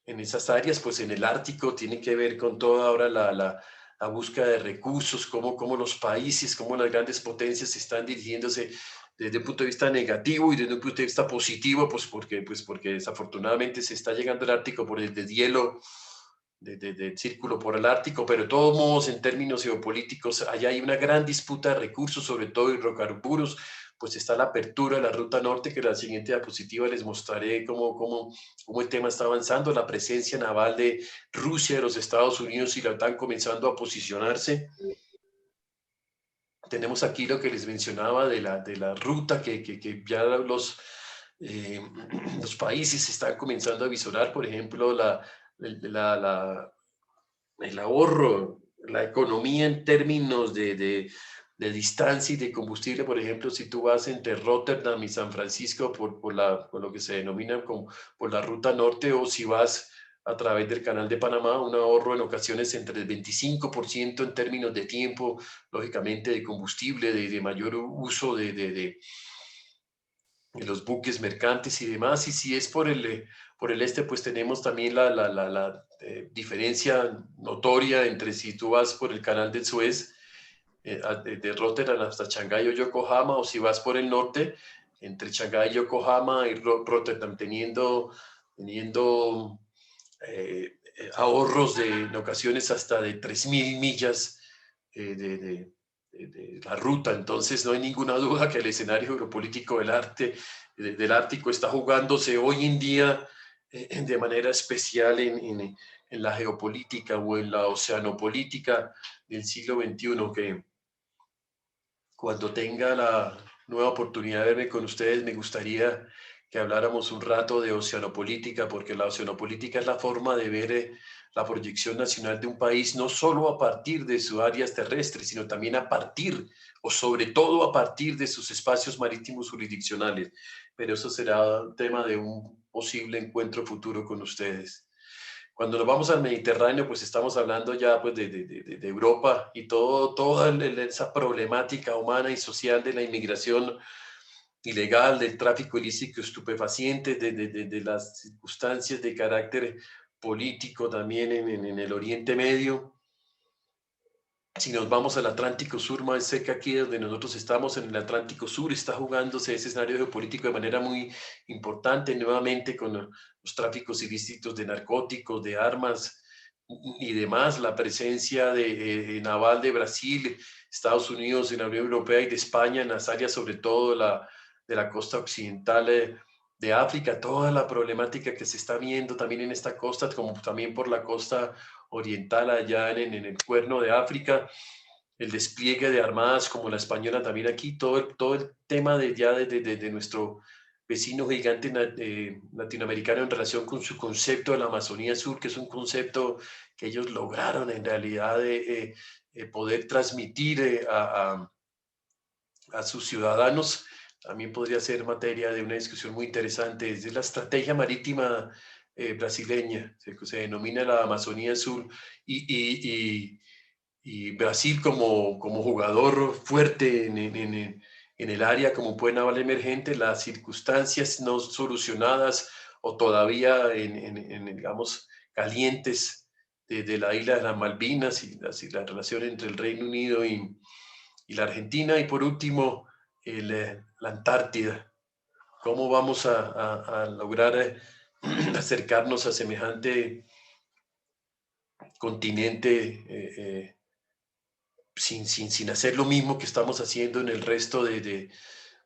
en esas áreas, pues en el Ártico tiene que ver con toda ahora la búsqueda de recursos, cómo los países, cómo las grandes potencias están dirigiéndose desde un punto de vista negativo y desde un punto de vista positivo, pues porque desafortunadamente se está llegando al Ártico por el deshielo del círculo por el Ártico, pero de todos modos en términos geopolíticos allá hay una gran disputa de recursos, sobre todo hidrocarburos. Pues está la apertura de la ruta norte, que en la siguiente diapositiva les mostraré cómo el tema está avanzando, la presencia naval de Rusia, de los Estados Unidos y la OTAN comenzando a posicionarse. Tenemos aquí lo que les mencionaba de la ruta que ya los países están comenzando a visorar, por ejemplo, el ahorro, la economía en términos de distancia y de combustible. Por ejemplo, si tú vas entre Rotterdam y San Francisco por lo que se denomina por la ruta norte, o si vas a través del Canal de Panamá, un ahorro en ocasiones entre el 25% en términos de tiempo, lógicamente de combustible, de mayor uso de los buques mercantes y demás. Y si es por el este, pues tenemos también la diferencia notoria entre si tú vas por el canal del Suez, de Rotterdam hasta Shanghái o Yokohama, o si vas por el norte, entre Shanghái, Yokohama y Rotterdam, teniendo ahorros en ocasiones hasta de 3.000 millas de la ruta. Entonces no hay ninguna duda que el escenario geopolítico del Ártico está jugándose hoy en día de manera especial en la geopolítica o en la oceanopolítica del siglo XXI, que cuando tenga la nueva oportunidad de verme con ustedes, me gustaría que habláramos un rato de oceanopolítica, porque la oceanopolítica es la forma de ver la proyección nacional de un país, no solo a partir de sus áreas terrestres, sino también a partir, o sobre todo a partir de sus espacios marítimos jurisdiccionales. Pero eso será tema de un posible encuentro futuro con ustedes. Cuando nos vamos al Mediterráneo, pues estamos hablando ya pues, de Europa y toda esa problemática humana y social de la inmigración ilegal, del tráfico ilícito de estupefacientes, de las circunstancias de carácter político también en el Oriente Medio. Si nos vamos al Atlántico Sur, más cerca aquí donde nosotros estamos, en el Atlántico Sur, está jugándose ese escenario geopolítico de manera muy importante, nuevamente con los tráficos ilícitos de narcóticos, de armas y demás, la presencia naval de Brasil Estados Unidos, en la Unión Europea y de España, en las áreas sobre todo de la costa occidental de África, toda la problemática que se está viendo también en esta costa, como también por la costa oriental allá en el Cuerno de África, el despliegue de armadas como la española también aquí, todo el tema de nuestro vecino gigante latinoamericano en relación con su concepto de la Amazonía Sur, que es un concepto que ellos lograron en realidad poder transmitir a sus ciudadanos. También podría ser materia de una discusión muy interesante. Es la estrategia marítima brasileña, se denomina la Amazonía Sur, y Brasil como jugador fuerte en el área, como buen naval emergente, las circunstancias no solucionadas o todavía digamos, calientes de la isla de las Malvinas y la relación entre el Reino Unido y la Argentina. Y por último, la Antártida. ¿Cómo vamos a lograr acercarnos a semejante continente sin hacer lo mismo que estamos haciendo en el resto de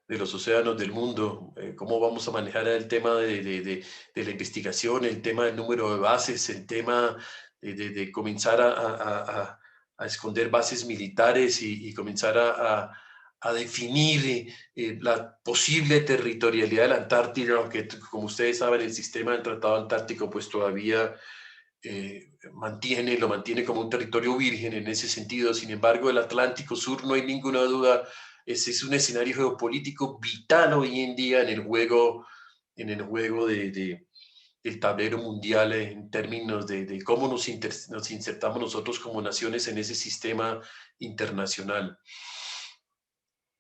los océanos del mundo? ¿Cómo vamos a manejar el tema de la investigación, el tema del número de bases, el tema de comenzar a esconder bases militares y comenzar a definir la posible territorialidad de la Antártida, aunque como ustedes saben el sistema del Tratado Antártico pues todavía lo mantiene como un territorio virgen en ese sentido? Sin embargo, el Atlántico Sur, no hay ninguna duda, ese es un escenario geopolítico vital hoy en día en el juego del tablero mundial, en términos de cómo nos insertamos nosotros como naciones en ese sistema internacional.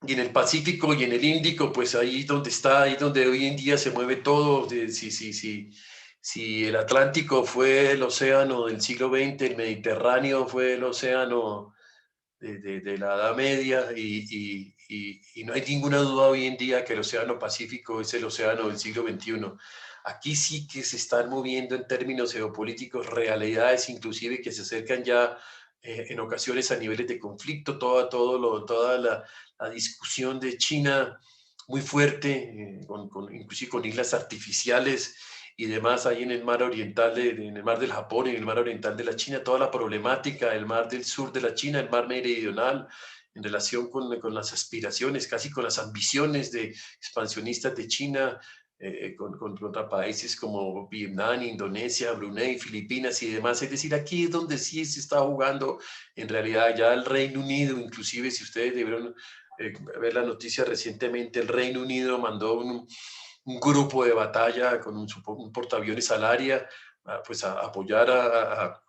Y en el Pacífico y en el Índico, pues ahí donde hoy en día se mueve todo. Si el Atlántico fue el océano del siglo XX, el Mediterráneo fue el océano de la Edad Media, y no hay ninguna duda hoy en día que el océano Pacífico es el océano del siglo XXI. Aquí sí que se están moviendo en términos geopolíticos realidades, inclusive que se acercan ya en ocasiones a niveles de conflicto, toda la discusión de China muy fuerte, inclusive con islas artificiales y demás ahí en el mar oriental, en el mar del Japón, en el mar oriental de la China, toda la problemática del mar del sur de la China, el mar meridional, en relación con las aspiraciones, casi con las ambiciones expansionistas de China, contra países como Vietnam, Indonesia, Brunei, Filipinas y demás. Es decir, aquí es donde sí se está jugando en realidad ya el Reino Unido. Inclusive, si ustedes debieron ver la noticia recientemente, el Reino Unido mandó un grupo de batalla con un portaaviones al área, pues a apoyar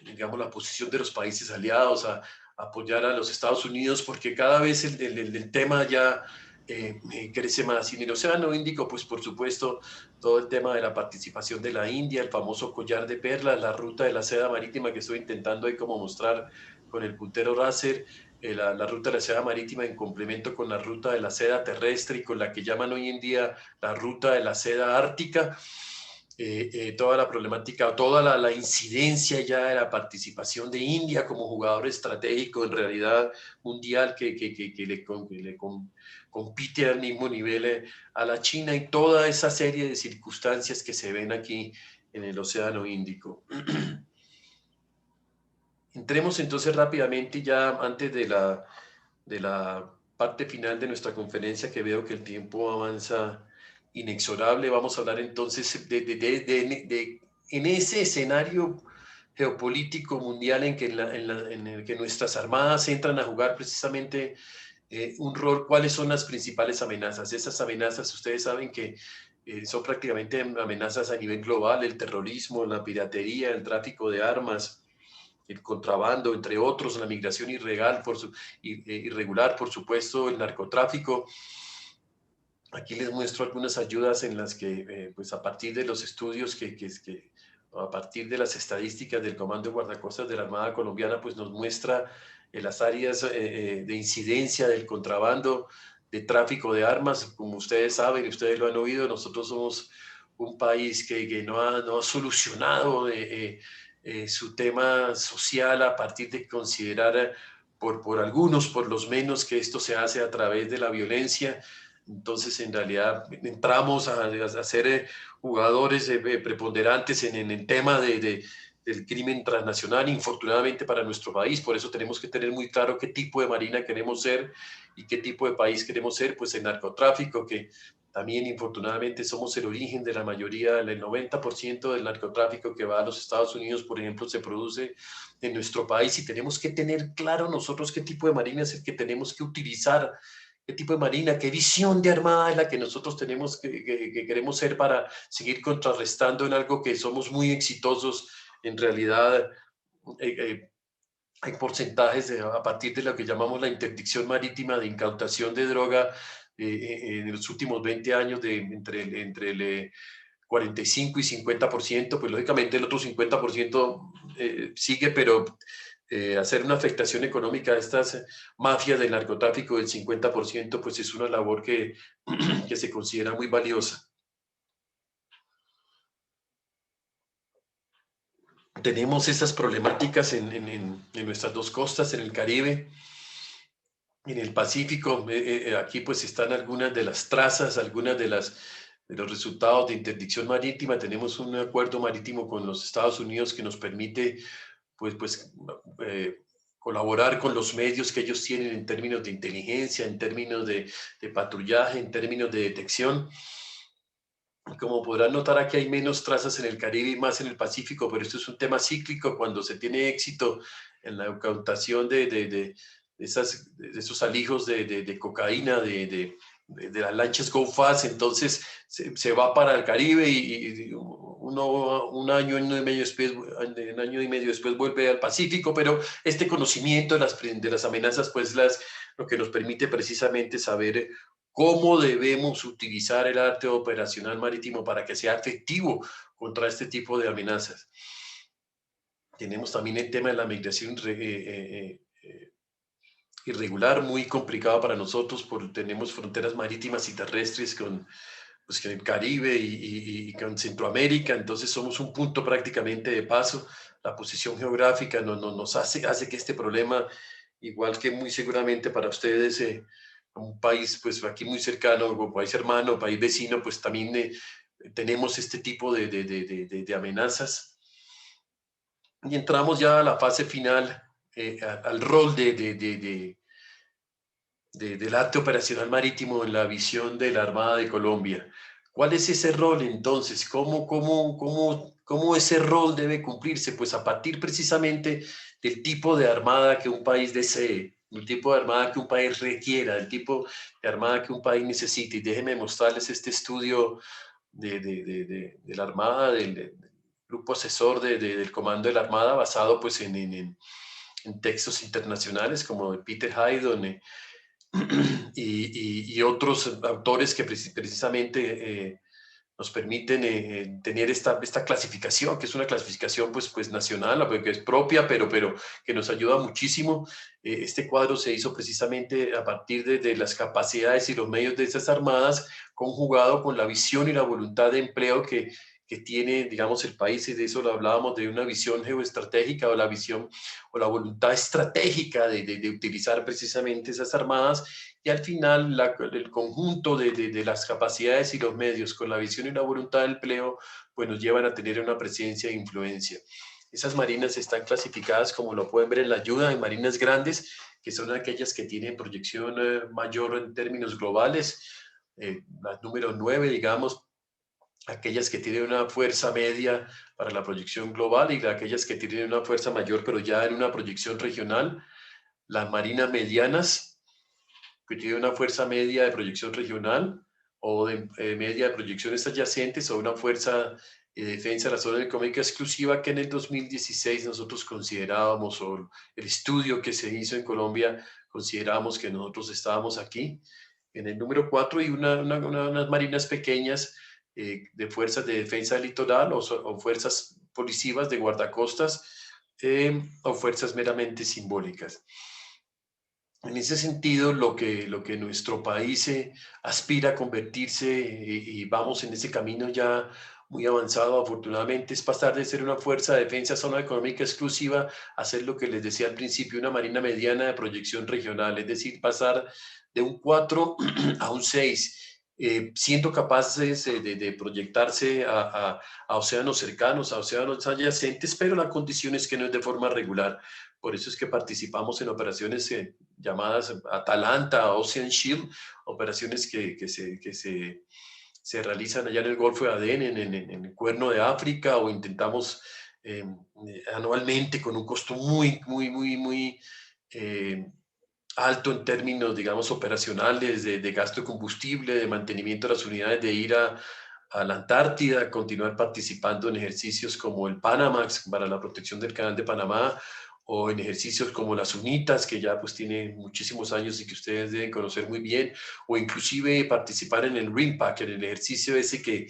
digamos, la posición de los países aliados, a apoyar a los Estados Unidos, porque cada vez el tema ya crece más. Y en el Océano Índico, pues por supuesto, todo el tema de la participación de la India, el famoso collar de perlas, la ruta de la seda marítima que estoy intentando ahí como mostrar con el puntero láser, la ruta de la seda marítima en complemento con la ruta de la seda terrestre y con la que llaman hoy en día la ruta de la seda ártica. Toda la problemática, toda la incidencia ya de la participación de India como jugador estratégico en realidad mundial que le compite al mismo nivel a la China, y toda esa serie de circunstancias que se ven aquí en el Océano Índico. Entremos entonces rápidamente ya antes de la parte final de nuestra conferencia, que veo que el tiempo avanza inexorable. Vamos a hablar entonces en ese escenario geopolítico mundial en el que nuestras armadas entran a jugar precisamente un rol. ¿Cuáles son las principales amenazas? Esas amenazas, ustedes saben que son prácticamente amenazas a nivel global: el terrorismo, la piratería, el tráfico de armas, el contrabando, entre otros, la migración irregular, por supuesto, el narcotráfico. Aquí les muestro algunas ayudas en las que, pues a partir de los estudios a partir de las estadísticas del Comando de Guardacostas de la Armada Colombiana, pues nos muestra las áreas de incidencia del contrabando, de tráfico de armas. Como ustedes saben, ustedes lo han oído, nosotros somos un país que no ha solucionado su tema social a partir de considerar por algunos, por los menos, que esto se hace a través de la violencia. Entonces, en realidad, entramos a ser jugadores preponderantes en el tema del crimen transnacional, infortunadamente para nuestro país. Por eso tenemos que tener muy claro qué tipo de marina queremos ser y qué tipo de país queremos ser. Pues el narcotráfico, que también infortunadamente somos el origen de la mayoría, el 90% del narcotráfico que va a los Estados Unidos, por ejemplo, se produce en nuestro país, y tenemos que tener claro nosotros qué tipo de marina es el que tenemos que utilizar, qué tipo de marina, qué visión de armada es la que nosotros tenemos que queremos ser para seguir contrarrestando en algo que somos muy exitosos. En realidad, eh, eh, hay porcentajes a partir de lo que llamamos la interdicción marítima de incautación de droga en los últimos 20 años entre el 45 y 50%, pues lógicamente el otro 50% sigue, pero hacer una afectación económica a estas mafias del narcotráfico del 50%, pues es una labor que, que se considera muy valiosa. Tenemos esas problemáticas en nuestras dos costas, en el Caribe, en el Pacífico. Aquí pues están algunas de las trazas, algunas de los resultados de interdicción marítima. Tenemos un acuerdo marítimo con los Estados Unidos que nos permite pues colaborar con los medios que ellos tienen en términos de inteligencia, en términos de patrullaje, en términos de detección. Como podrán notar, aquí hay menos trazas en el Caribe y más en el Pacífico, pero esto es un tema cíclico. Cuando se tiene éxito en la incautación de esos alijos de cocaína, de las lanchas Go Fast, entonces se va para el Caribe y un año y medio después vuelve al Pacífico, pero este conocimiento de las amenazas, pues lo que nos permite precisamente saber cómo debemos utilizar el arte operacional marítimo para que sea efectivo contra este tipo de amenazas. Tenemos también el tema de la migración irregular, muy complicado para nosotros, porque tenemos fronteras marítimas y terrestres con el Caribe y con Centroamérica, entonces somos un punto prácticamente de paso. La posición geográfica nos hace que este problema, igual que muy seguramente para ustedes, un país pues aquí muy cercano, o país hermano, país vecino, pues también tenemos este tipo de amenazas. Y entramos ya a la fase final, al rol del arte operacional marítimo en la visión de la Armada de Colombia. ¿Cuál es ese rol entonces? ¿Cómo ese rol debe cumplirse? Pues a partir precisamente del tipo de armada que un país desee, el tipo de armada que un país requiera, el tipo de armada que un país necesite. Y déjenme mostrarles este estudio de la Armada, del grupo asesor del Comando de la Armada, basado pues en textos internacionales como de Peter Haydon, y otros autores que precisamente nos permiten tener esta clasificación, que es una clasificación pues nacional, que es propia, pero que nos ayuda muchísimo. Este cuadro se hizo precisamente a partir de las capacidades y los medios de estas armadas, conjugado con la visión y la voluntad de empleo que tiene, digamos, el país, y de eso lo hablábamos, de una visión geoestratégica, o la visión o la voluntad estratégica de utilizar precisamente esas armadas. Y al final el conjunto de las capacidades y los medios con la visión y la voluntad de empleo pues nos llevan a tener una presencia e influencia. Esas marinas están clasificadas, como lo pueden ver en la ayuda, en marinas grandes, que son aquellas que tienen proyección mayor en términos globales. La número 9, digamos, aquellas que tienen una fuerza media para la proyección global, y aquellas que tienen una fuerza mayor pero ya en una proyección regional. Las marinas medianas, que tienen una fuerza media de proyección regional o de media de proyecciones adyacentes, o una fuerza de defensa de la zona económica exclusiva, que en el 2016 nosotros considerábamos, o el estudio que se hizo en Colombia, considerábamos que nosotros estábamos aquí en el número 4, y unas marinas pequeñas de fuerzas de defensa del litoral, o fuerzas policivas de guardacostas, o fuerzas meramente simbólicas. En ese sentido, lo que nuestro país aspira a convertirse, y vamos en ese camino ya muy avanzado, afortunadamente, es pasar de ser una fuerza de defensa zona económica exclusiva a ser lo que les decía al principio, una marina mediana de proyección regional, es decir, pasar de un 4 a un 6, siendo capaces de proyectarse a océanos cercanos, a océanos adyacentes, pero la condición es que no es de forma regular. Por eso es que participamos en operaciones llamadas Atalanta, Ocean Shield, operaciones que se realizan allá en el Golfo de Adén, en el Cuerno de África, o intentamos anualmente con un costo muy alto en términos, digamos, operacionales, de gasto de combustible, de mantenimiento de las unidades, de ir a la Antártida, continuar participando en ejercicios como el Panamax para la protección del Canal de Panamá, o en ejercicios como las UNITAS, que ya pues tiene muchísimos años y que ustedes deben conocer muy bien, o inclusive participar en el RIMPAC, en el ejercicio ese que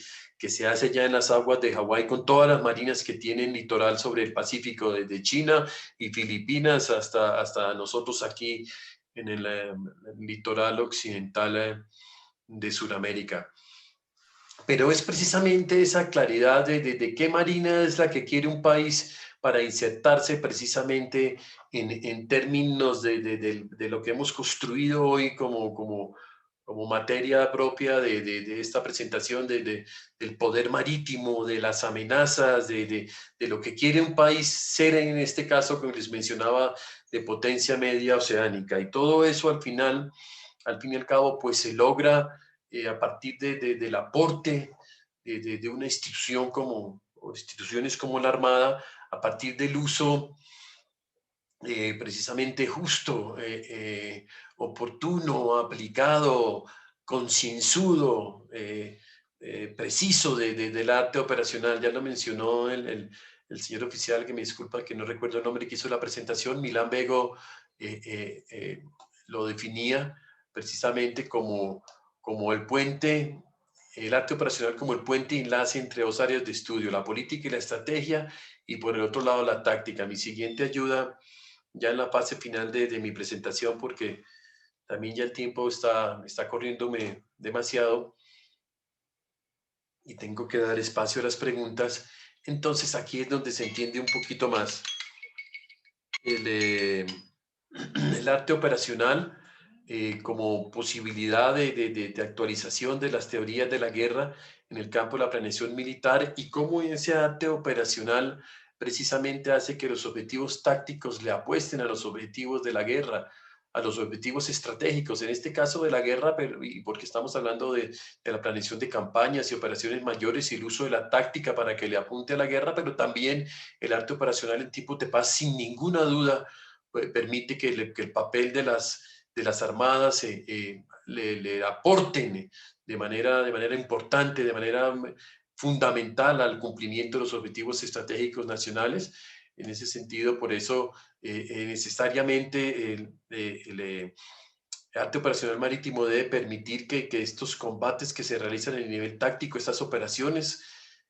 se hace ya en las aguas de Hawái con todas las marinas que tienen litoral sobre el Pacífico, desde China y Filipinas hasta nosotros aquí en el litoral occidental de Sudamérica. Pero es precisamente esa claridad de qué marina es la que quiere un país para insertarse precisamente en términos de lo que hemos construido hoy como materia propia de esta presentación del poder marítimo, de las amenazas, de lo que quiere un país ser, en este caso, como les mencionaba, de potencia media oceánica. Y todo eso al final, al fin y al cabo, pues se logra a partir del aporte de una institución o instituciones como la Armada, a partir del uso precisamente justo, oportuno, aplicado, concienzudo, preciso del arte operacional. Ya lo mencionó el señor oficial, que me disculpa que no recuerdo el nombre, que hizo la presentación. Milán Bego lo definía precisamente como el puente, el arte operacional como el puente de enlace entre dos áreas de estudio, la política y la estrategia, y por el otro lado la táctica. Mi siguiente ayuda ya en la fase final de mi presentación, porque también ya el tiempo está corriéndome demasiado y tengo que dar espacio a las preguntas. Entonces aquí es donde se entiende un poquito más el arte operacional como posibilidad de actualización de las teorías de la guerra en el campo de la planeación militar, y cómo ese arte operacional precisamente hace que los objetivos tácticos le apuesten a los objetivos de la guerra, a los objetivos estratégicos, en este caso de la guerra, pero, y porque estamos hablando de la planeación de campañas y operaciones mayores y el uso de la táctica para que le apunte a la guerra, pero también el arte operacional en tiempos de paz, sin ninguna duda, permite que el papel de las armadas le aporten de manera importante, de manera fundamental al cumplimiento de los objetivos estratégicos nacionales. En ese sentido, por eso necesariamente el arte operacional marítimo debe permitir que estos combates que se realizan en el nivel táctico, estas operaciones,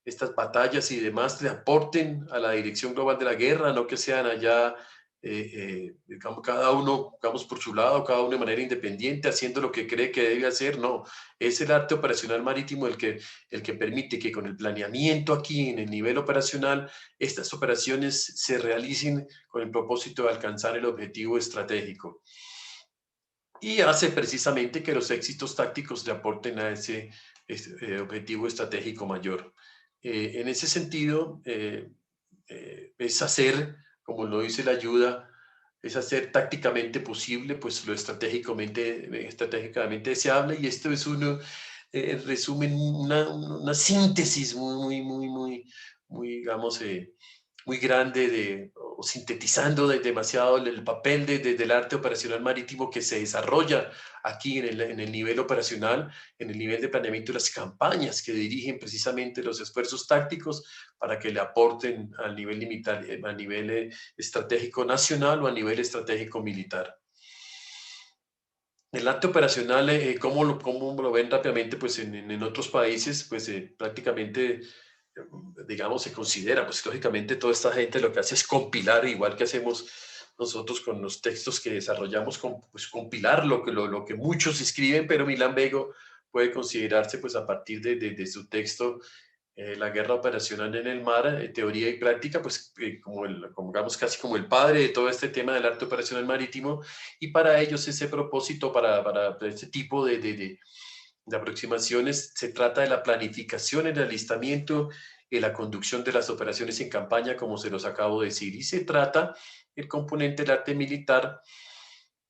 estas batallas y demás, le aporten a la dirección global de la guerra, no que sean allá, digamos, cada uno, digamos, por su lado, cada uno de manera independiente, haciendo lo que cree que debe hacer. No, es el arte operacional marítimo el que permite que con el planeamiento aquí en el nivel operacional, estas operaciones se realicen con el propósito de alcanzar el objetivo estratégico. Y hace precisamente que los éxitos tácticos le aporten a ese objetivo estratégico mayor. En ese sentido, es hacer, como lo dice la ayuda, es hacer tácticamente posible pues lo estratégicamente deseable, y esto es resumen, una síntesis digamos, muy grande o sintetizando demasiado el papel del arte operacional marítimo que se desarrolla aquí en el nivel operacional, en el nivel de planeamiento de las campañas que dirigen precisamente los esfuerzos tácticos para que le aporten al nivel militar, a nivel estratégico nacional o a nivel estratégico militar. El arte operacional, ¿cómo lo ven rápidamente? Pues en otros países, pues prácticamente, digamos, se considera, pues lógicamente toda esta gente lo que hace es compilar, igual que hacemos nosotros con los textos que desarrollamos, pues compilar lo que muchos escriben, pero Milán Bego puede considerarse, pues a partir de su texto, la guerra operacional en el mar, teoría y práctica, pues como digamos casi como el padre de todo este tema del arte operacional marítimo, y para ellos ese propósito, para este tipo de aproximaciones, se trata de la planificación, el alistamiento y la conducción de las operaciones en campaña, como se los acabo de decir, y se trata el componente del arte militar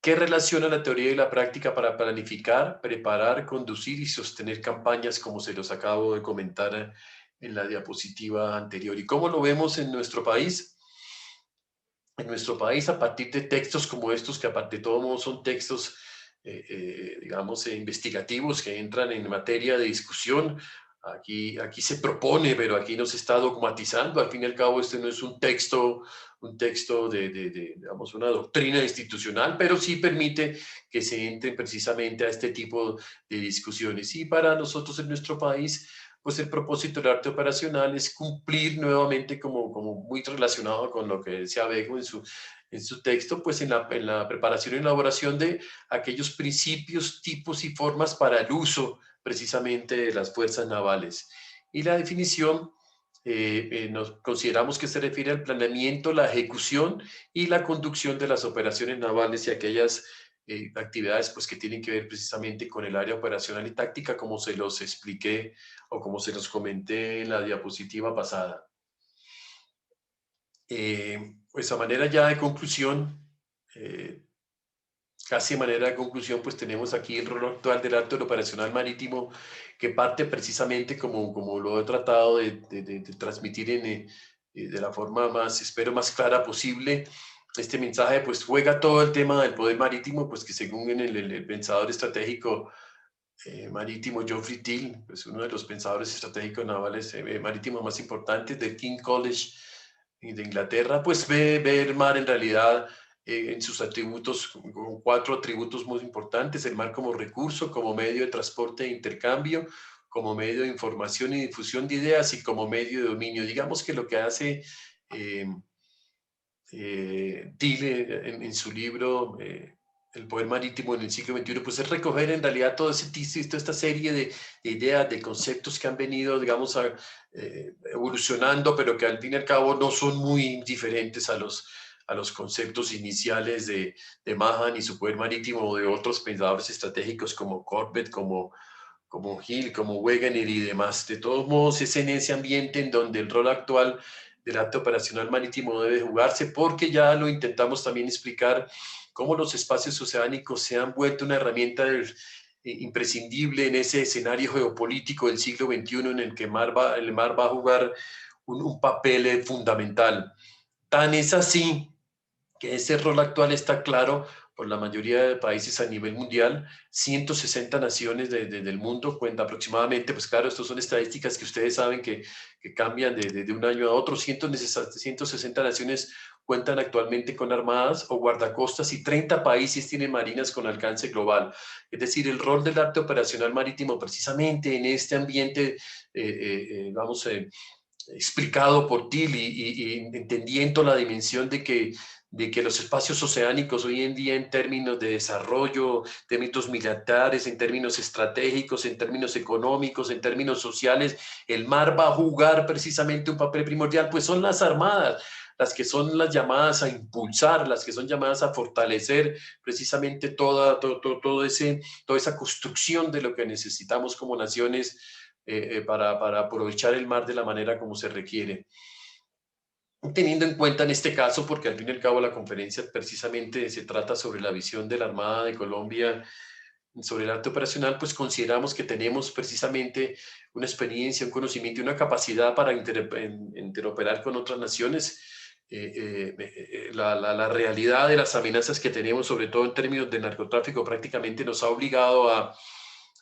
que relaciona la teoría y la práctica para planificar, preparar, conducir y sostener campañas, como se los acabo de comentar en la diapositiva anterior. ¿Y cómo lo vemos en nuestro país? En nuestro país, a partir de textos como estos, que aparte de todo modo son textos, digamos, investigativos que entran en materia de discusión, aquí se propone, pero aquí no se está dogmatizando. Al fin y al cabo, este no es un texto digamos, una doctrina institucional, pero sí permite que se entre precisamente a este tipo de discusiones. Y para nosotros en nuestro país, pues el propósito del arte operacional es cumplir nuevamente, como muy relacionado con lo que decía Bejo en su texto, pues en la preparación y elaboración de aquellos principios, tipos y formas para el uso precisamente de las fuerzas navales. Y la definición, nos consideramos que se refiere al planeamiento, la ejecución y la conducción de las operaciones navales y aquellas actividades pues, que tienen que ver precisamente con el área operacional y táctica, como se los expliqué o como se los comenté en la diapositiva pasada. Pues a manera ya de conclusión, casi de manera de conclusión, pues tenemos aquí el rol actual del arte operacional marítimo, que parte precisamente como lo he tratado de transmitir de la forma más, espero, más clara posible. Este mensaje pues juega todo el tema del poder marítimo, pues que según el pensador estratégico marítimo Geoffrey Teal, pues uno de los pensadores estratégicos navales marítimos más importantes del King College de Inglaterra, pues ve el mar en realidad en sus atributos, con 4 atributos muy importantes: el mar como recurso, como medio de transporte e intercambio, como medio de información y difusión de ideas y como medio de dominio. Digamos que lo que hace Teal en su libro El poder marítimo en el siglo XXI, pues es recoger en realidad toda esta serie de ideas, de conceptos que han venido, digamos, evolucionando, pero que al fin y al cabo no son muy diferentes a los conceptos iniciales de Mahan y su poder marítimo, o de otros pensadores estratégicos como Corbett, como Hill, como Wegener y demás. De todos modos, es en ese ambiente en donde el rol actual del arte operacional marítimo debe jugarse, porque ya lo intentamos también explicar, cómo los espacios oceánicos se han vuelto una herramienta imprescindible en ese escenario geopolítico del siglo XXI, en el que el mar va a jugar un papel fundamental. Tan es así que ese rol actual está claro por la mayoría de países a nivel mundial. 160 naciones del mundo cuenta aproximadamente, pues claro, estas son estadísticas que ustedes saben que cambian de un año a otro. 160 naciones cuentan actualmente con armadas o guardacostas, y 30 países tienen marinas con alcance global. Es decir, el rol del arte operacional marítimo precisamente en este ambiente, explicado por Till, y entendiendo la dimensión de que los espacios oceánicos hoy en día, en términos de desarrollo, en términos militares, en términos estratégicos, en términos económicos, en términos sociales, el mar va a jugar precisamente un papel primordial, pues son las armadas las que son las llamadas a impulsar, las que son llamadas a fortalecer precisamente toda esa construcción de lo que necesitamos como naciones para aprovechar el mar de la manera como se requiere. Teniendo en cuenta en este caso, porque al fin y al cabo la conferencia precisamente se trata sobre la visión de la Armada de Colombia sobre el arte operacional, pues consideramos que tenemos precisamente una experiencia, un conocimiento y una capacidad para interoperar con otras naciones. La realidad de las amenazas que tenemos, sobre todo en términos de narcotráfico, prácticamente nos ha obligado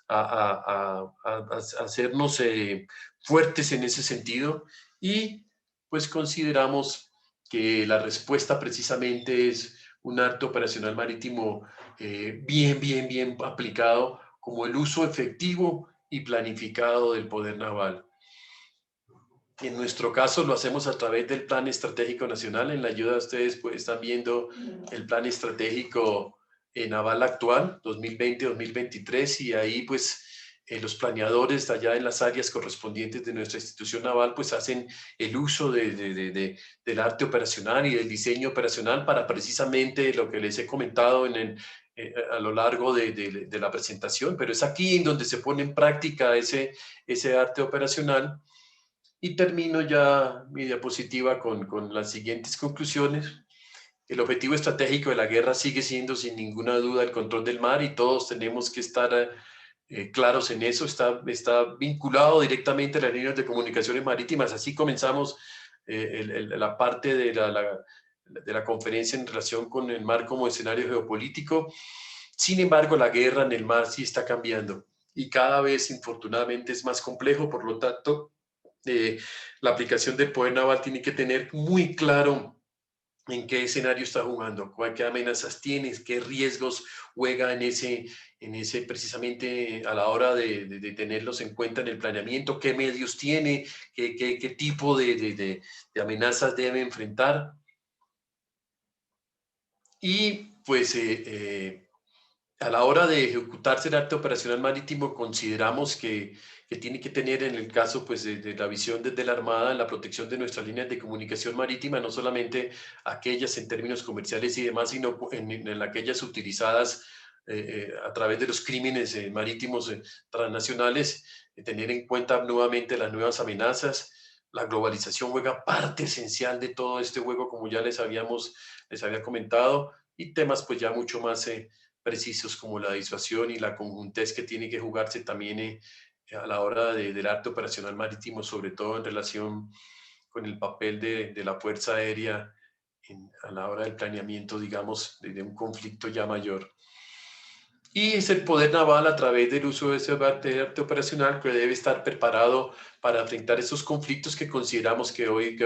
a hacernos fuertes en ese sentido, y pues consideramos que la respuesta precisamente es un arte operacional marítimo bien aplicado, como el uso efectivo y planificado del poder naval. En nuestro caso lo hacemos a través del Plan Estratégico Nacional. En la ayuda ustedes pues están viendo el Plan Estratégico Naval actual, 2020-2023, y ahí pues los planeadores allá en las áreas correspondientes de nuestra institución naval pues hacen el uso del arte operacional y del diseño operacional para precisamente lo que les he comentado a lo largo de la presentación, pero es aquí en donde se pone en práctica ese arte operacional. Y termino ya mi diapositiva con las siguientes conclusiones. El objetivo estratégico de la guerra sigue siendo sin ninguna duda el control del mar y todos tenemos que estar claros en eso. Está vinculado directamente a las líneas de comunicaciones marítimas. Así comenzamos la parte de la conferencia en relación con el mar como escenario geopolítico. Sin embargo, la guerra en el mar sí está cambiando y cada vez, infortunadamente, es más complejo. Por lo tanto, la aplicación del poder naval tiene que tener muy claro en qué escenario está jugando, qué amenazas tiene, qué riesgos juega en ese precisamente a la hora de tenerlos en cuenta en el planeamiento, qué medios tiene, qué tipo de amenazas debe enfrentar. Y pues a la hora de ejecutarse el arte operacional marítimo, consideramos que tiene que tener, en el caso pues, de la visión desde la Armada, la protección de nuestras líneas de comunicación marítima, no solamente aquellas en términos comerciales y demás, sino en aquellas utilizadas a través de los crímenes marítimos transnacionales, tener en cuenta nuevamente las nuevas amenazas. La globalización juega parte esencial de todo este juego, como ya les había comentado, y temas pues ya mucho más precisos como la disuasión y la conjuntez que tiene que jugarse también a la hora del arte operacional marítimo, sobre todo en relación con el papel de la Fuerza Aérea a la hora del planeamiento, digamos, de un conflicto ya mayor. Y es el poder naval a través del uso de ese arte operacional que debe estar preparado para enfrentar esos conflictos que consideramos que hoy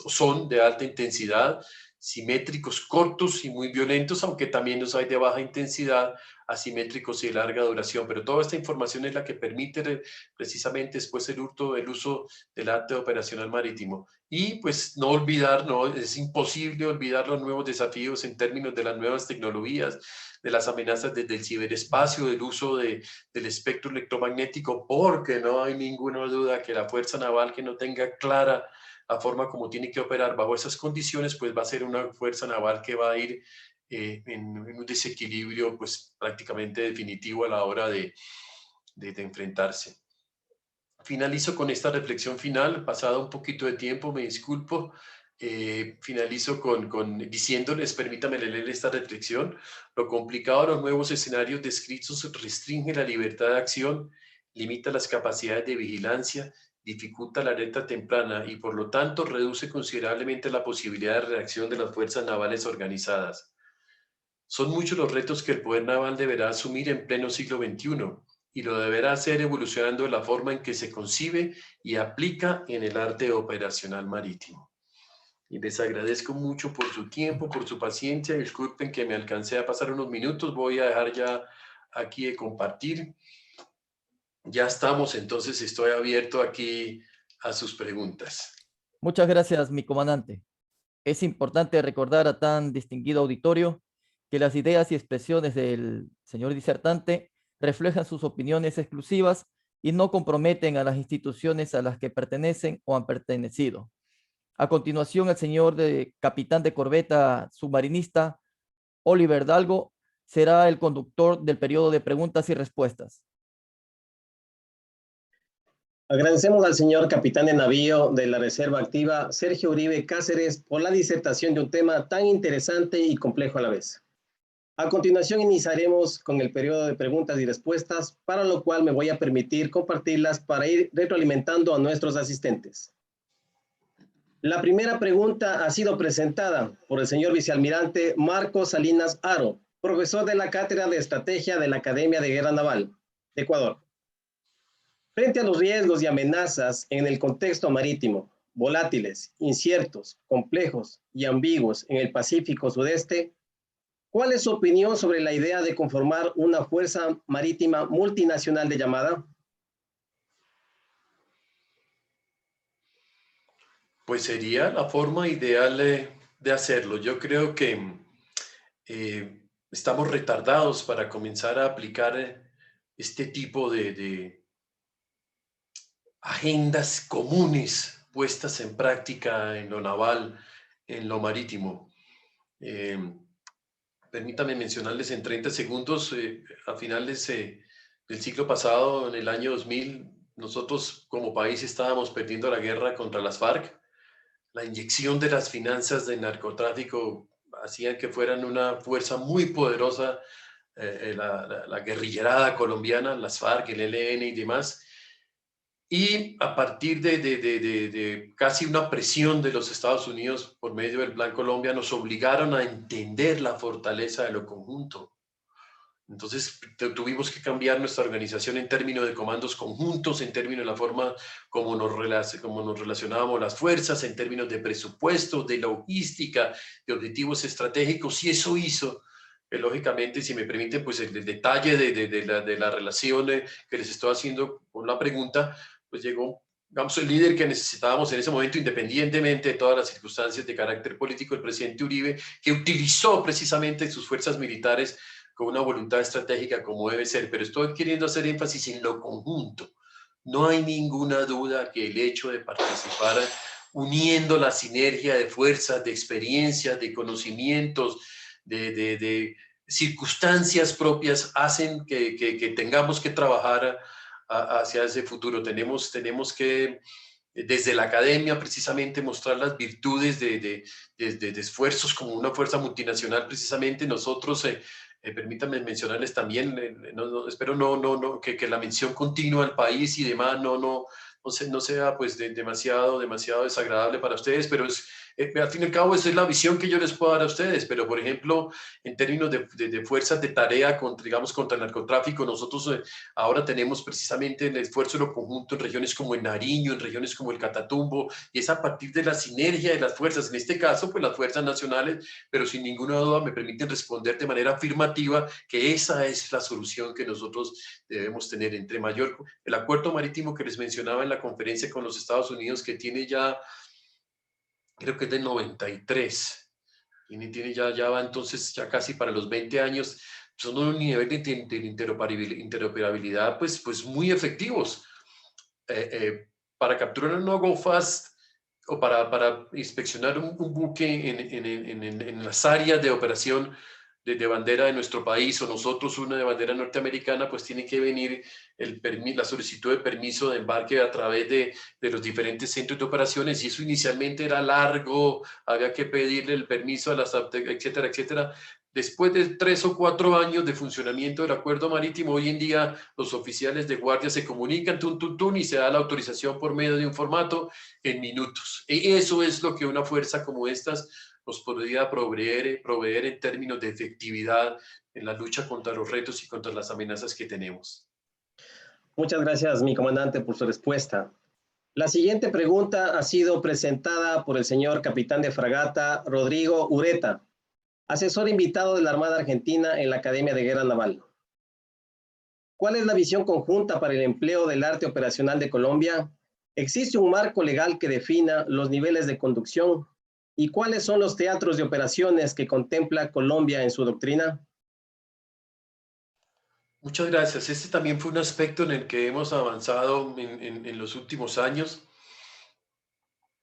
son de alta intensidad, simétricos, cortos y muy violentos, aunque también los hay de baja intensidad, asimétricos y de larga duración. Pero toda esta información es la que permite precisamente después el uso del arte operacional marítimo. Y pues no olvidar, es imposible olvidar los nuevos desafíos en términos de las nuevas tecnologías, de las amenazas desde el ciberespacio, del uso del espectro electromagnético, porque no hay ninguna duda que la Fuerza Naval que no tenga clara la forma como tiene que operar bajo esas condiciones, pues va a ser una Fuerza Naval que va a ir en un desequilibrio pues prácticamente definitivo a la hora de enfrentarse. Finalizo con esta reflexión final, pasado un poquito de tiempo, me disculpo. Finalizo diciéndoles, permítanme leer esta reflexión: lo complicado de los nuevos escenarios descritos restringe la libertad de acción, limita las capacidades de vigilancia, dificulta la alerta temprana y por lo tanto reduce considerablemente la posibilidad de reacción de las fuerzas navales organizadas. Son muchos los retos que el poder naval deberá asumir en pleno siglo XXI y lo deberá hacer evolucionando de la forma en que se concibe y aplica en el arte operacional marítimo. Y les agradezco mucho por su tiempo, por su paciencia. Disculpen que me alcancé a pasar unos minutos. Voy a dejar ya aquí de compartir. Ya estamos, entonces estoy abierto aquí a sus preguntas. Muchas gracias, mi comandante. Es importante recordar a tan distinguido auditorio que las ideas y expresiones del señor disertante reflejan sus opiniones exclusivas y no comprometen a las instituciones a las que pertenecen o han pertenecido. A continuación, el señor capitán de corbeta submarinista Oliver Dalgo será el conductor del periodo de preguntas y respuestas. Agradecemos al señor capitán de navío de la Reserva Activa, Sergio Uribe Cáceres, por la disertación de un tema tan interesante y complejo a la vez. A continuación iniciaremos con el periodo de preguntas y respuestas, para lo cual me voy a permitir compartirlas para ir retroalimentando a nuestros asistentes. La primera pregunta ha sido presentada por el señor vicealmirante Marcos Salinas Haro, profesor de la Cátedra de Estrategia de la Academia de Guerra Naval de Ecuador. Frente a los riesgos y amenazas en el contexto marítimo, volátiles, inciertos, complejos y ambiguos en el Pacífico Sudeste, ¿cuál es su opinión sobre la idea de conformar una fuerza marítima multinacional de llamada? Pues sería la forma ideal de hacerlo. Yo creo que estamos retardados para comenzar a aplicar este tipo de agendas comunes puestas en práctica en lo naval, en lo marítimo. Permítame mencionarles en 30 segundos, a finales del siglo pasado, en el año 2000, nosotros como país estábamos perdiendo la guerra contra las FARC. La inyección de las finanzas del narcotráfico hacían que fueran una fuerza muy poderosa, la guerrillerada colombiana, las FARC, el ELN y demás. Y a partir de casi una presión de los Estados Unidos por medio del Plan Colombia, nos obligaron a entender la fortaleza de lo conjunto. Entonces tuvimos que cambiar nuestra organización en términos de comandos conjuntos, en términos de la forma como nos relacionábamos las fuerzas, en términos de presupuesto, de logística, de objetivos estratégicos, y eso hizo que, lógicamente, si me permiten, pues el detalle de la relación que les estoy haciendo con la pregunta, pues llegó, digamos, el líder que necesitábamos en ese momento, independientemente de todas las circunstancias de carácter político, el presidente Uribe, que utilizó precisamente sus fuerzas militares con una voluntad estratégica como debe ser, pero estoy queriendo hacer énfasis en lo conjunto. No hay ninguna duda que el hecho de participar uniendo la sinergia de fuerzas, de experiencias, de conocimientos, de circunstancias propias hacen que tengamos que trabajar hacia ese futuro. Tenemos que, desde la academia, precisamente mostrar las virtudes de esfuerzos como una fuerza multinacional. Precisamente nosotros, permítanme mencionarles también, espero que la mención continua al país y demás no sea pues demasiado desagradable para ustedes, pero al fin y al cabo esa es la visión que yo les puedo dar a ustedes. Pero, por ejemplo, en términos de fuerzas de tarea contra el narcotráfico, nosotros ahora tenemos precisamente el esfuerzo de lo conjunto en regiones como el Nariño, en regiones como el Catatumbo, y es a partir de la sinergia de las fuerzas, en este caso pues las fuerzas nacionales, pero sin ninguna duda me permiten responder de manera afirmativa que esa es la solución que nosotros debemos tener. Entre mayor, el acuerdo marítimo que les mencionaba en la conferencia con los Estados Unidos, que tiene ya, creo que es del 93, tiene ya va entonces ya casi para los 20 años, son un nivel de interoperabilidad pues muy efectivos. Para capturar un no-go fast o para inspeccionar un buque en las áreas de operación de bandera de nuestro país, o nosotros una de bandera norteamericana, pues tiene que venir la solicitud de permiso de embarque a través de los diferentes centros de operaciones, y eso inicialmente era largo, había que pedirle el permiso a las, etcétera, etcétera. Después de 3 o 4 años de funcionamiento del acuerdo marítimo, hoy en día los oficiales de guardia se comunican y se da la autorización por medio de un formato en minutos. Y eso es lo que una fuerza como estas nos podría proveer en términos de efectividad en la lucha contra los retos y contra las amenazas que tenemos. Muchas gracias, mi comandante, por su respuesta. La siguiente pregunta ha sido presentada por el señor capitán de fragata Rodrigo Ureta, asesor invitado de la Armada Argentina en la Academia de Guerra Naval. ¿Cuál es la visión conjunta para el empleo del arte operacional de Colombia? ¿Existe un marco legal que defina los niveles de conducción? ¿Y cuáles son los teatros de operaciones que contempla Colombia en su doctrina? Muchas gracias. Este también fue un aspecto en el que hemos avanzado en los últimos años.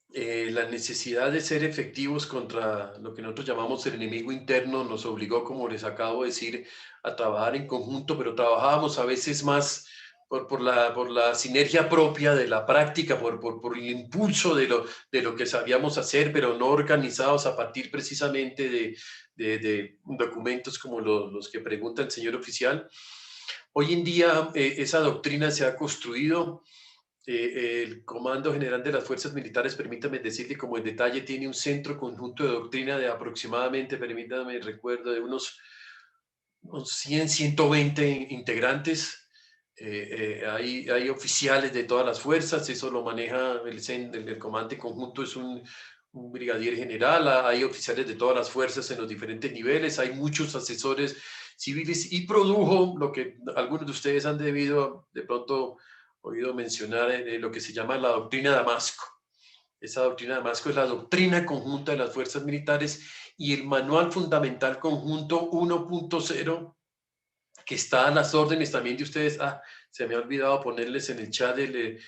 La necesidad de ser efectivos contra lo que nosotros llamamos el enemigo interno nos obligó, como les acabo de decir, a trabajar en conjunto, pero trabajábamos a veces más por la sinergia propia de la práctica, por el impulso de lo que sabíamos hacer, pero no organizados a partir precisamente de documentos como los que pregunta el señor oficial. Hoy en día esa doctrina se ha construido. El Comando General de las Fuerzas Militares, permítame decirle como en detalle, tiene un centro conjunto de doctrina de aproximadamente, permítame recuerdo, de unos 100, 120 integrantes. Hay oficiales de todas las fuerzas, eso lo maneja el comandante conjunto, es un brigadier general, hay oficiales de todas las fuerzas en los diferentes niveles, hay muchos asesores civiles, y produjo lo que algunos de ustedes han debido de pronto oído mencionar, lo que se llama la doctrina Damasco. Esa doctrina Damasco es la doctrina conjunta de las fuerzas militares y el manual fundamental conjunto 1.0, que está a las órdenes también de ustedes. Se me ha olvidado ponerles en el chat el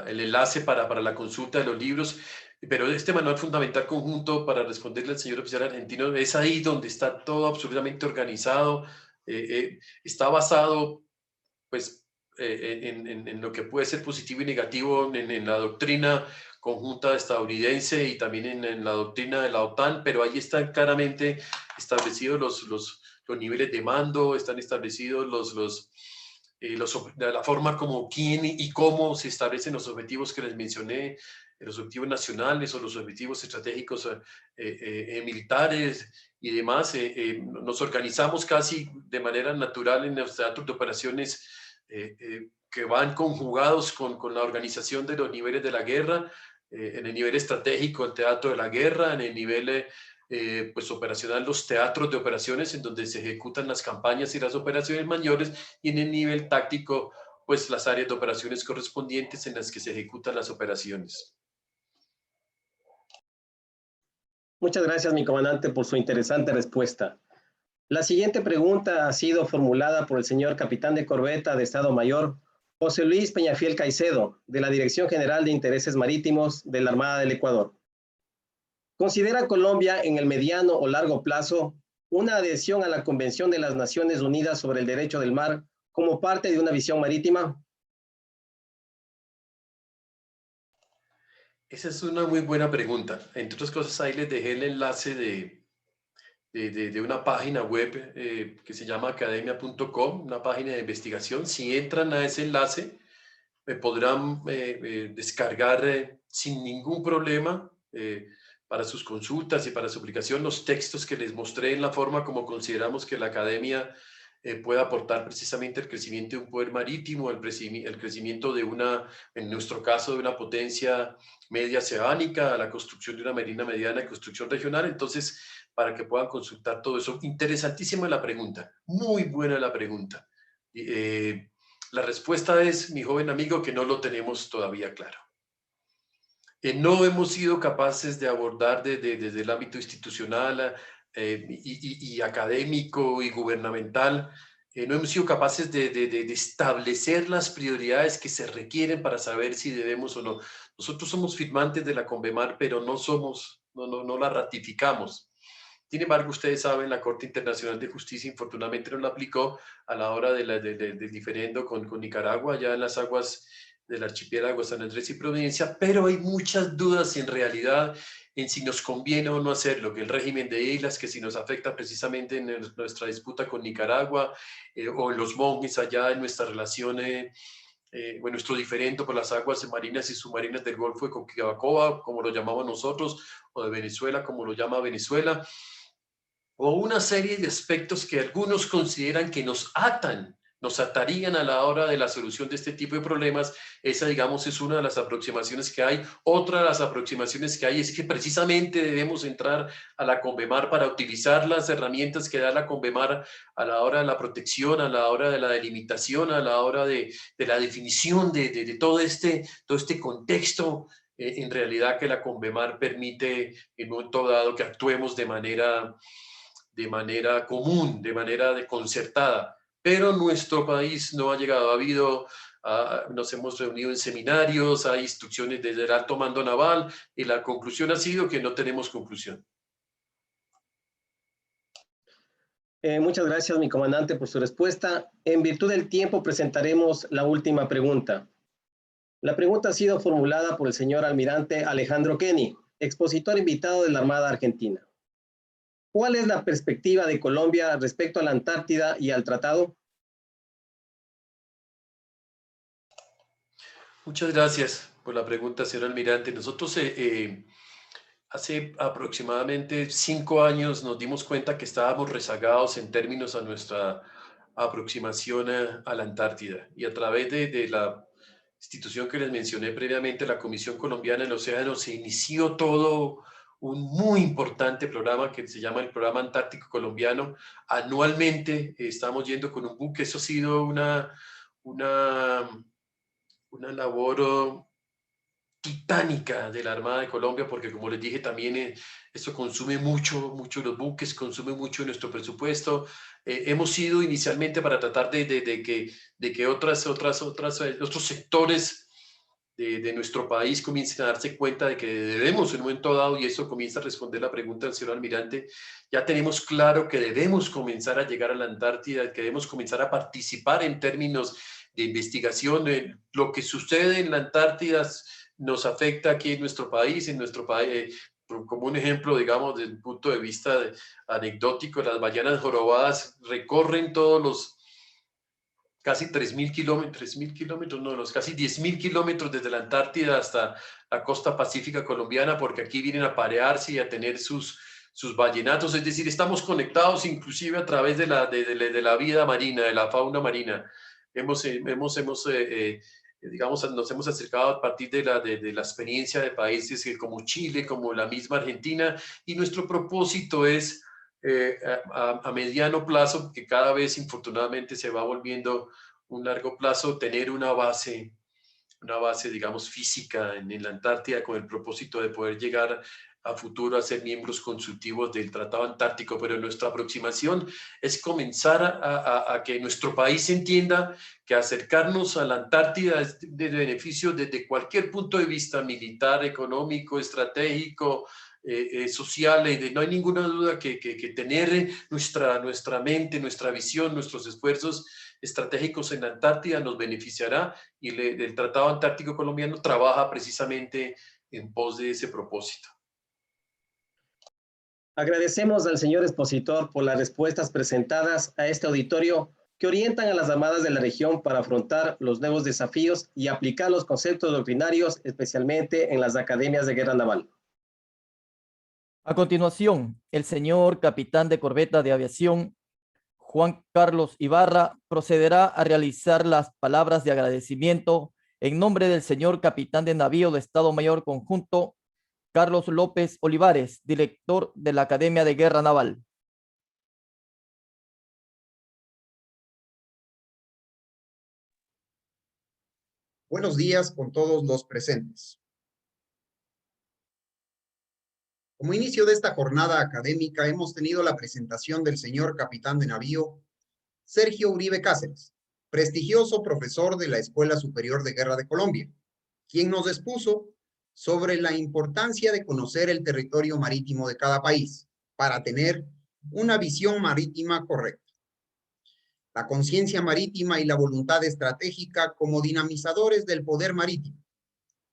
enlace para la consulta de los libros, pero este manual fundamental conjunto, para responderle al señor oficial argentino, es ahí donde está todo absolutamente organizado, está basado pues en lo que puede ser positivo y negativo en la doctrina conjunta estadounidense y también en la doctrina de la OTAN, pero ahí están claramente establecidos los niveles de mando, están establecidos la forma como quién y cómo se establecen los objetivos que les mencioné, los objetivos nacionales o los objetivos estratégicos militares y demás. Nos organizamos casi de manera natural en los teatros de operaciones que van conjugados con la organización de los niveles de la guerra, en el nivel estratégico, el teatro de la guerra, en el nivel pues operacional, los teatros de operaciones en donde se ejecutan las campañas y las operaciones mayores, y en el nivel táctico, pues las áreas de operaciones correspondientes en las que se ejecutan las operaciones. Muchas gracias, mi comandante, por su interesante respuesta. La siguiente pregunta ha sido formulada por el señor capitán de corbeta de Estado Mayor, José Luis Peñafiel Caicedo, de la Dirección General de Intereses Marítimos de la Armada del Ecuador. ¿Considera Colombia en el mediano o largo plazo una adhesión a la Convención de las Naciones Unidas sobre el Derecho del Mar como parte de una visión marítima? Esa es una muy buena pregunta. Entre otras cosas, ahí les dejé el enlace de una página web que se llama academia.com, una página de investigación. Si entran a ese enlace, podrán descargar sin ningún problema para sus consultas y para su aplicación los textos que les mostré en la forma como consideramos que la academia puede aportar precisamente el crecimiento de un poder marítimo, el crecimiento de en nuestro caso, de una potencia media oceánica, la construcción de una marina mediana y construcción regional. Entonces, para que puedan consultar todo eso. Interesantísima la pregunta, muy buena la pregunta. La respuesta es, mi joven amigo, que no lo tenemos todavía claro. No hemos sido capaces de abordar desde el ámbito institucional y académico y gubernamental, no hemos sido capaces de establecer las prioridades que se requieren para saber si debemos o no. Nosotros somos firmantes de la CONVEMAR, pero no la ratificamos. Sin embargo, ustedes saben, la Corte Internacional de Justicia infortunadamente no la aplicó a la hora del diferendo con Nicaragua, ya en las aguas del archipiélago San Andrés y Providencia, pero hay muchas dudas en realidad en si nos conviene o no hacerlo, que el régimen de islas, que si nos afecta precisamente en nuestra disputa con Nicaragua, o en los monjes allá en nuestra relación, o nuestro diferendo por las aguas marinas y submarinas del Golfo de Coquibacoa, como lo llamamos nosotros, o de Venezuela, como lo llama Venezuela, o una serie de aspectos que algunos consideran que nos atarían a la hora de la solución de este tipo de problemas. Esa, digamos, es una de las aproximaciones que hay. Otra de las aproximaciones que hay es que precisamente debemos entrar a la CONVEMAR para utilizar las herramientas que da la CONVEMAR a la hora de la protección, a la hora de la delimitación, a la hora de la definición de todo este contexto, en realidad que la CONVEMAR permite en un momento dado que actuemos de manera común, de manera concertada. Pero nuestro país no ha llegado. Nos hemos reunido en seminarios, hay instrucciones desde el alto mando naval, y la conclusión ha sido que no tenemos conclusión. Muchas gracias, mi comandante, por su respuesta. En virtud del tiempo, presentaremos la última pregunta. La pregunta ha sido formulada por el señor almirante Alejandro Kenny, expositor invitado de la Armada Argentina. ¿Cuál es la perspectiva de Colombia respecto a la Antártida y al tratado? Muchas gracias por la pregunta, señor almirante. Nosotros hace aproximadamente 5 años nos dimos cuenta que estábamos rezagados en términos a nuestra aproximación a la Antártida, y a través de la institución que les mencioné previamente, la Comisión Colombiana del Océano, se inició todo un muy importante programa que se llama el Programa Antártico Colombiano. Anualmente estamos yendo con un buque. Eso ha sido una labor titánica de la Armada de Colombia, porque como les dije también esto consume mucho los buques, consume mucho nuestro presupuesto. Hemos sido inicialmente para tratar de que otros sectores de nuestro país comiencen a darse cuenta de que debemos en un momento dado, y eso comienza a responder la pregunta del señor almirante, ya tenemos claro que debemos comenzar a llegar a la Antártida, que debemos comenzar a participar en términos de investigación. Lo que sucede en la Antártida nos afecta aquí en nuestro país, como un ejemplo, digamos, desde el punto de vista anecdótico, las ballenas jorobadas recorren todos los casi 3.000 kilómetros, no, los casi 10.000 kilómetros desde la Antártida hasta la costa pacífica colombiana, porque aquí vienen a parearse y a tener sus ballenatos, es decir, estamos conectados inclusive a través de la vida marina, de la fauna marina. Digamos, nos hemos acercado a partir de la experiencia de países como Chile, como la misma Argentina, y nuestro propósito es a mediano plazo, que cada vez infortunadamente se va volviendo un largo plazo, tener una base, digamos, física en la Antártida con el propósito de poder llegar a futuro a ser miembros consultivos del Tratado Antártico. Pero nuestra aproximación es comenzar a que nuestro país entienda que acercarnos a la Antártida es de beneficio desde cualquier punto de vista militar, económico, estratégico, social, no hay ninguna duda que tener nuestra mente, nuestra visión, nuestros esfuerzos estratégicos en la Antártida nos beneficiará, y el Tratado Antártico Colombiano trabaja precisamente en pos de ese propósito. Agradecemos al señor expositor por las respuestas presentadas a este auditorio que orientan a las armadas de la región para afrontar los nuevos desafíos y aplicar los conceptos doctrinarios, especialmente en las academias de guerra naval. A continuación, el señor capitán de corbeta de aviación, Juan Carlos Ibarra, procederá a realizar las palabras de agradecimiento en nombre del señor capitán de navío de Estado Mayor Conjunto, Carlos López Olivares, director de la Academia de Guerra Naval. Buenos días con todos los presentes. Como inicio de esta jornada académica hemos tenido la presentación del señor capitán de navío Sergio Uribe Cáceres, prestigioso profesor de la Escuela Superior de Guerra de Colombia, quien nos expuso sobre la importancia de conocer el territorio marítimo de cada país para tener una visión marítima correcta. La conciencia marítima y la voluntad estratégica como dinamizadores del poder marítimo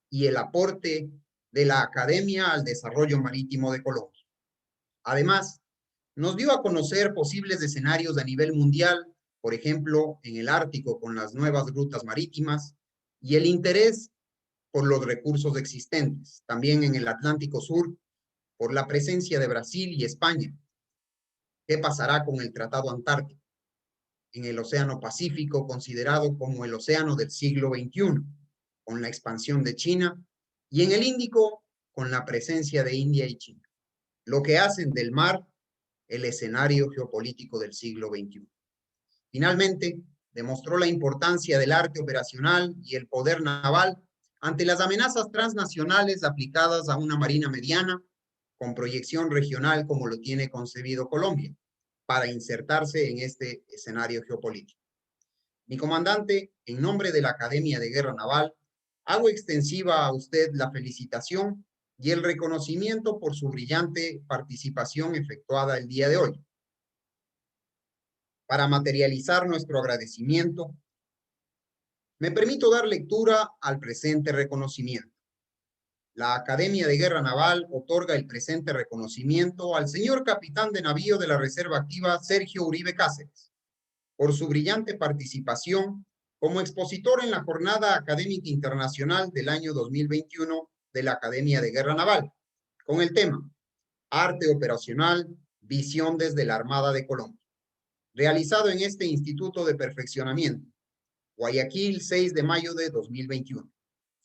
y el aporte de la Academia al desarrollo marítimo de Colombia. Además, nos dio a conocer posibles escenarios a nivel mundial, por ejemplo, en el Ártico con las nuevas rutas marítimas y el interés por los recursos existentes, también en el Atlántico Sur, por la presencia de Brasil y España. ¿Qué pasará con el Tratado Antártico? En el Océano Pacífico, considerado como el océano del siglo XXI, con la expansión de China, y en el Índico, con la presencia de India y China, lo que hacen del mar el escenario geopolítico del siglo XXI. Finalmente, demostró la importancia del arte operacional y el poder naval ante las amenazas transnacionales aplicadas a una marina mediana con proyección regional como lo tiene concebido Colombia, para insertarse en este escenario geopolítico. Mi comandante, en nombre de la Academia de Guerra Naval, hago extensiva a usted la felicitación y el reconocimiento por su brillante participación efectuada el día de hoy. Para materializar nuestro agradecimiento, me permito dar lectura al presente reconocimiento. La Academia de Guerra Naval otorga el presente reconocimiento al señor capitán de navío de la Reserva Activa Sergio Uribe Cáceres por su brillante participación como expositor en la Jornada Académica Internacional del año 2021 de la Academia de Guerra Naval, con el tema Arte Operacional, Visión desde la Armada de Colombia, realizado en este Instituto de Perfeccionamiento, Guayaquil, 6 de mayo de 2021.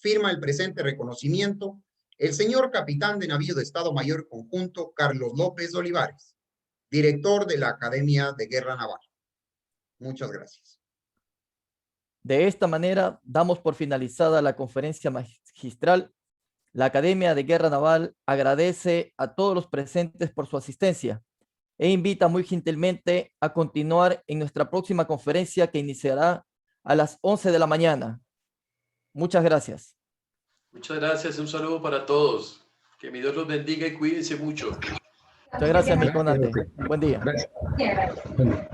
Firma el presente reconocimiento el señor capitán de navío de Estado Mayor Conjunto Carlos López Olivares, director de la Academia de Guerra Naval. Muchas gracias. De esta manera, damos por finalizada la conferencia magistral La Academia de Guerra Naval agradece a todos los presentes por su asistencia e invita muy gentilmente a continuar en nuestra próxima conferencia que iniciará a las 11 de la mañana. Muchas gracias. Muchas gracias, un saludo para todos. Que mi Dios los bendiga y cuídense mucho. Muchas gracias, mi comandante. Buen día. Gracias.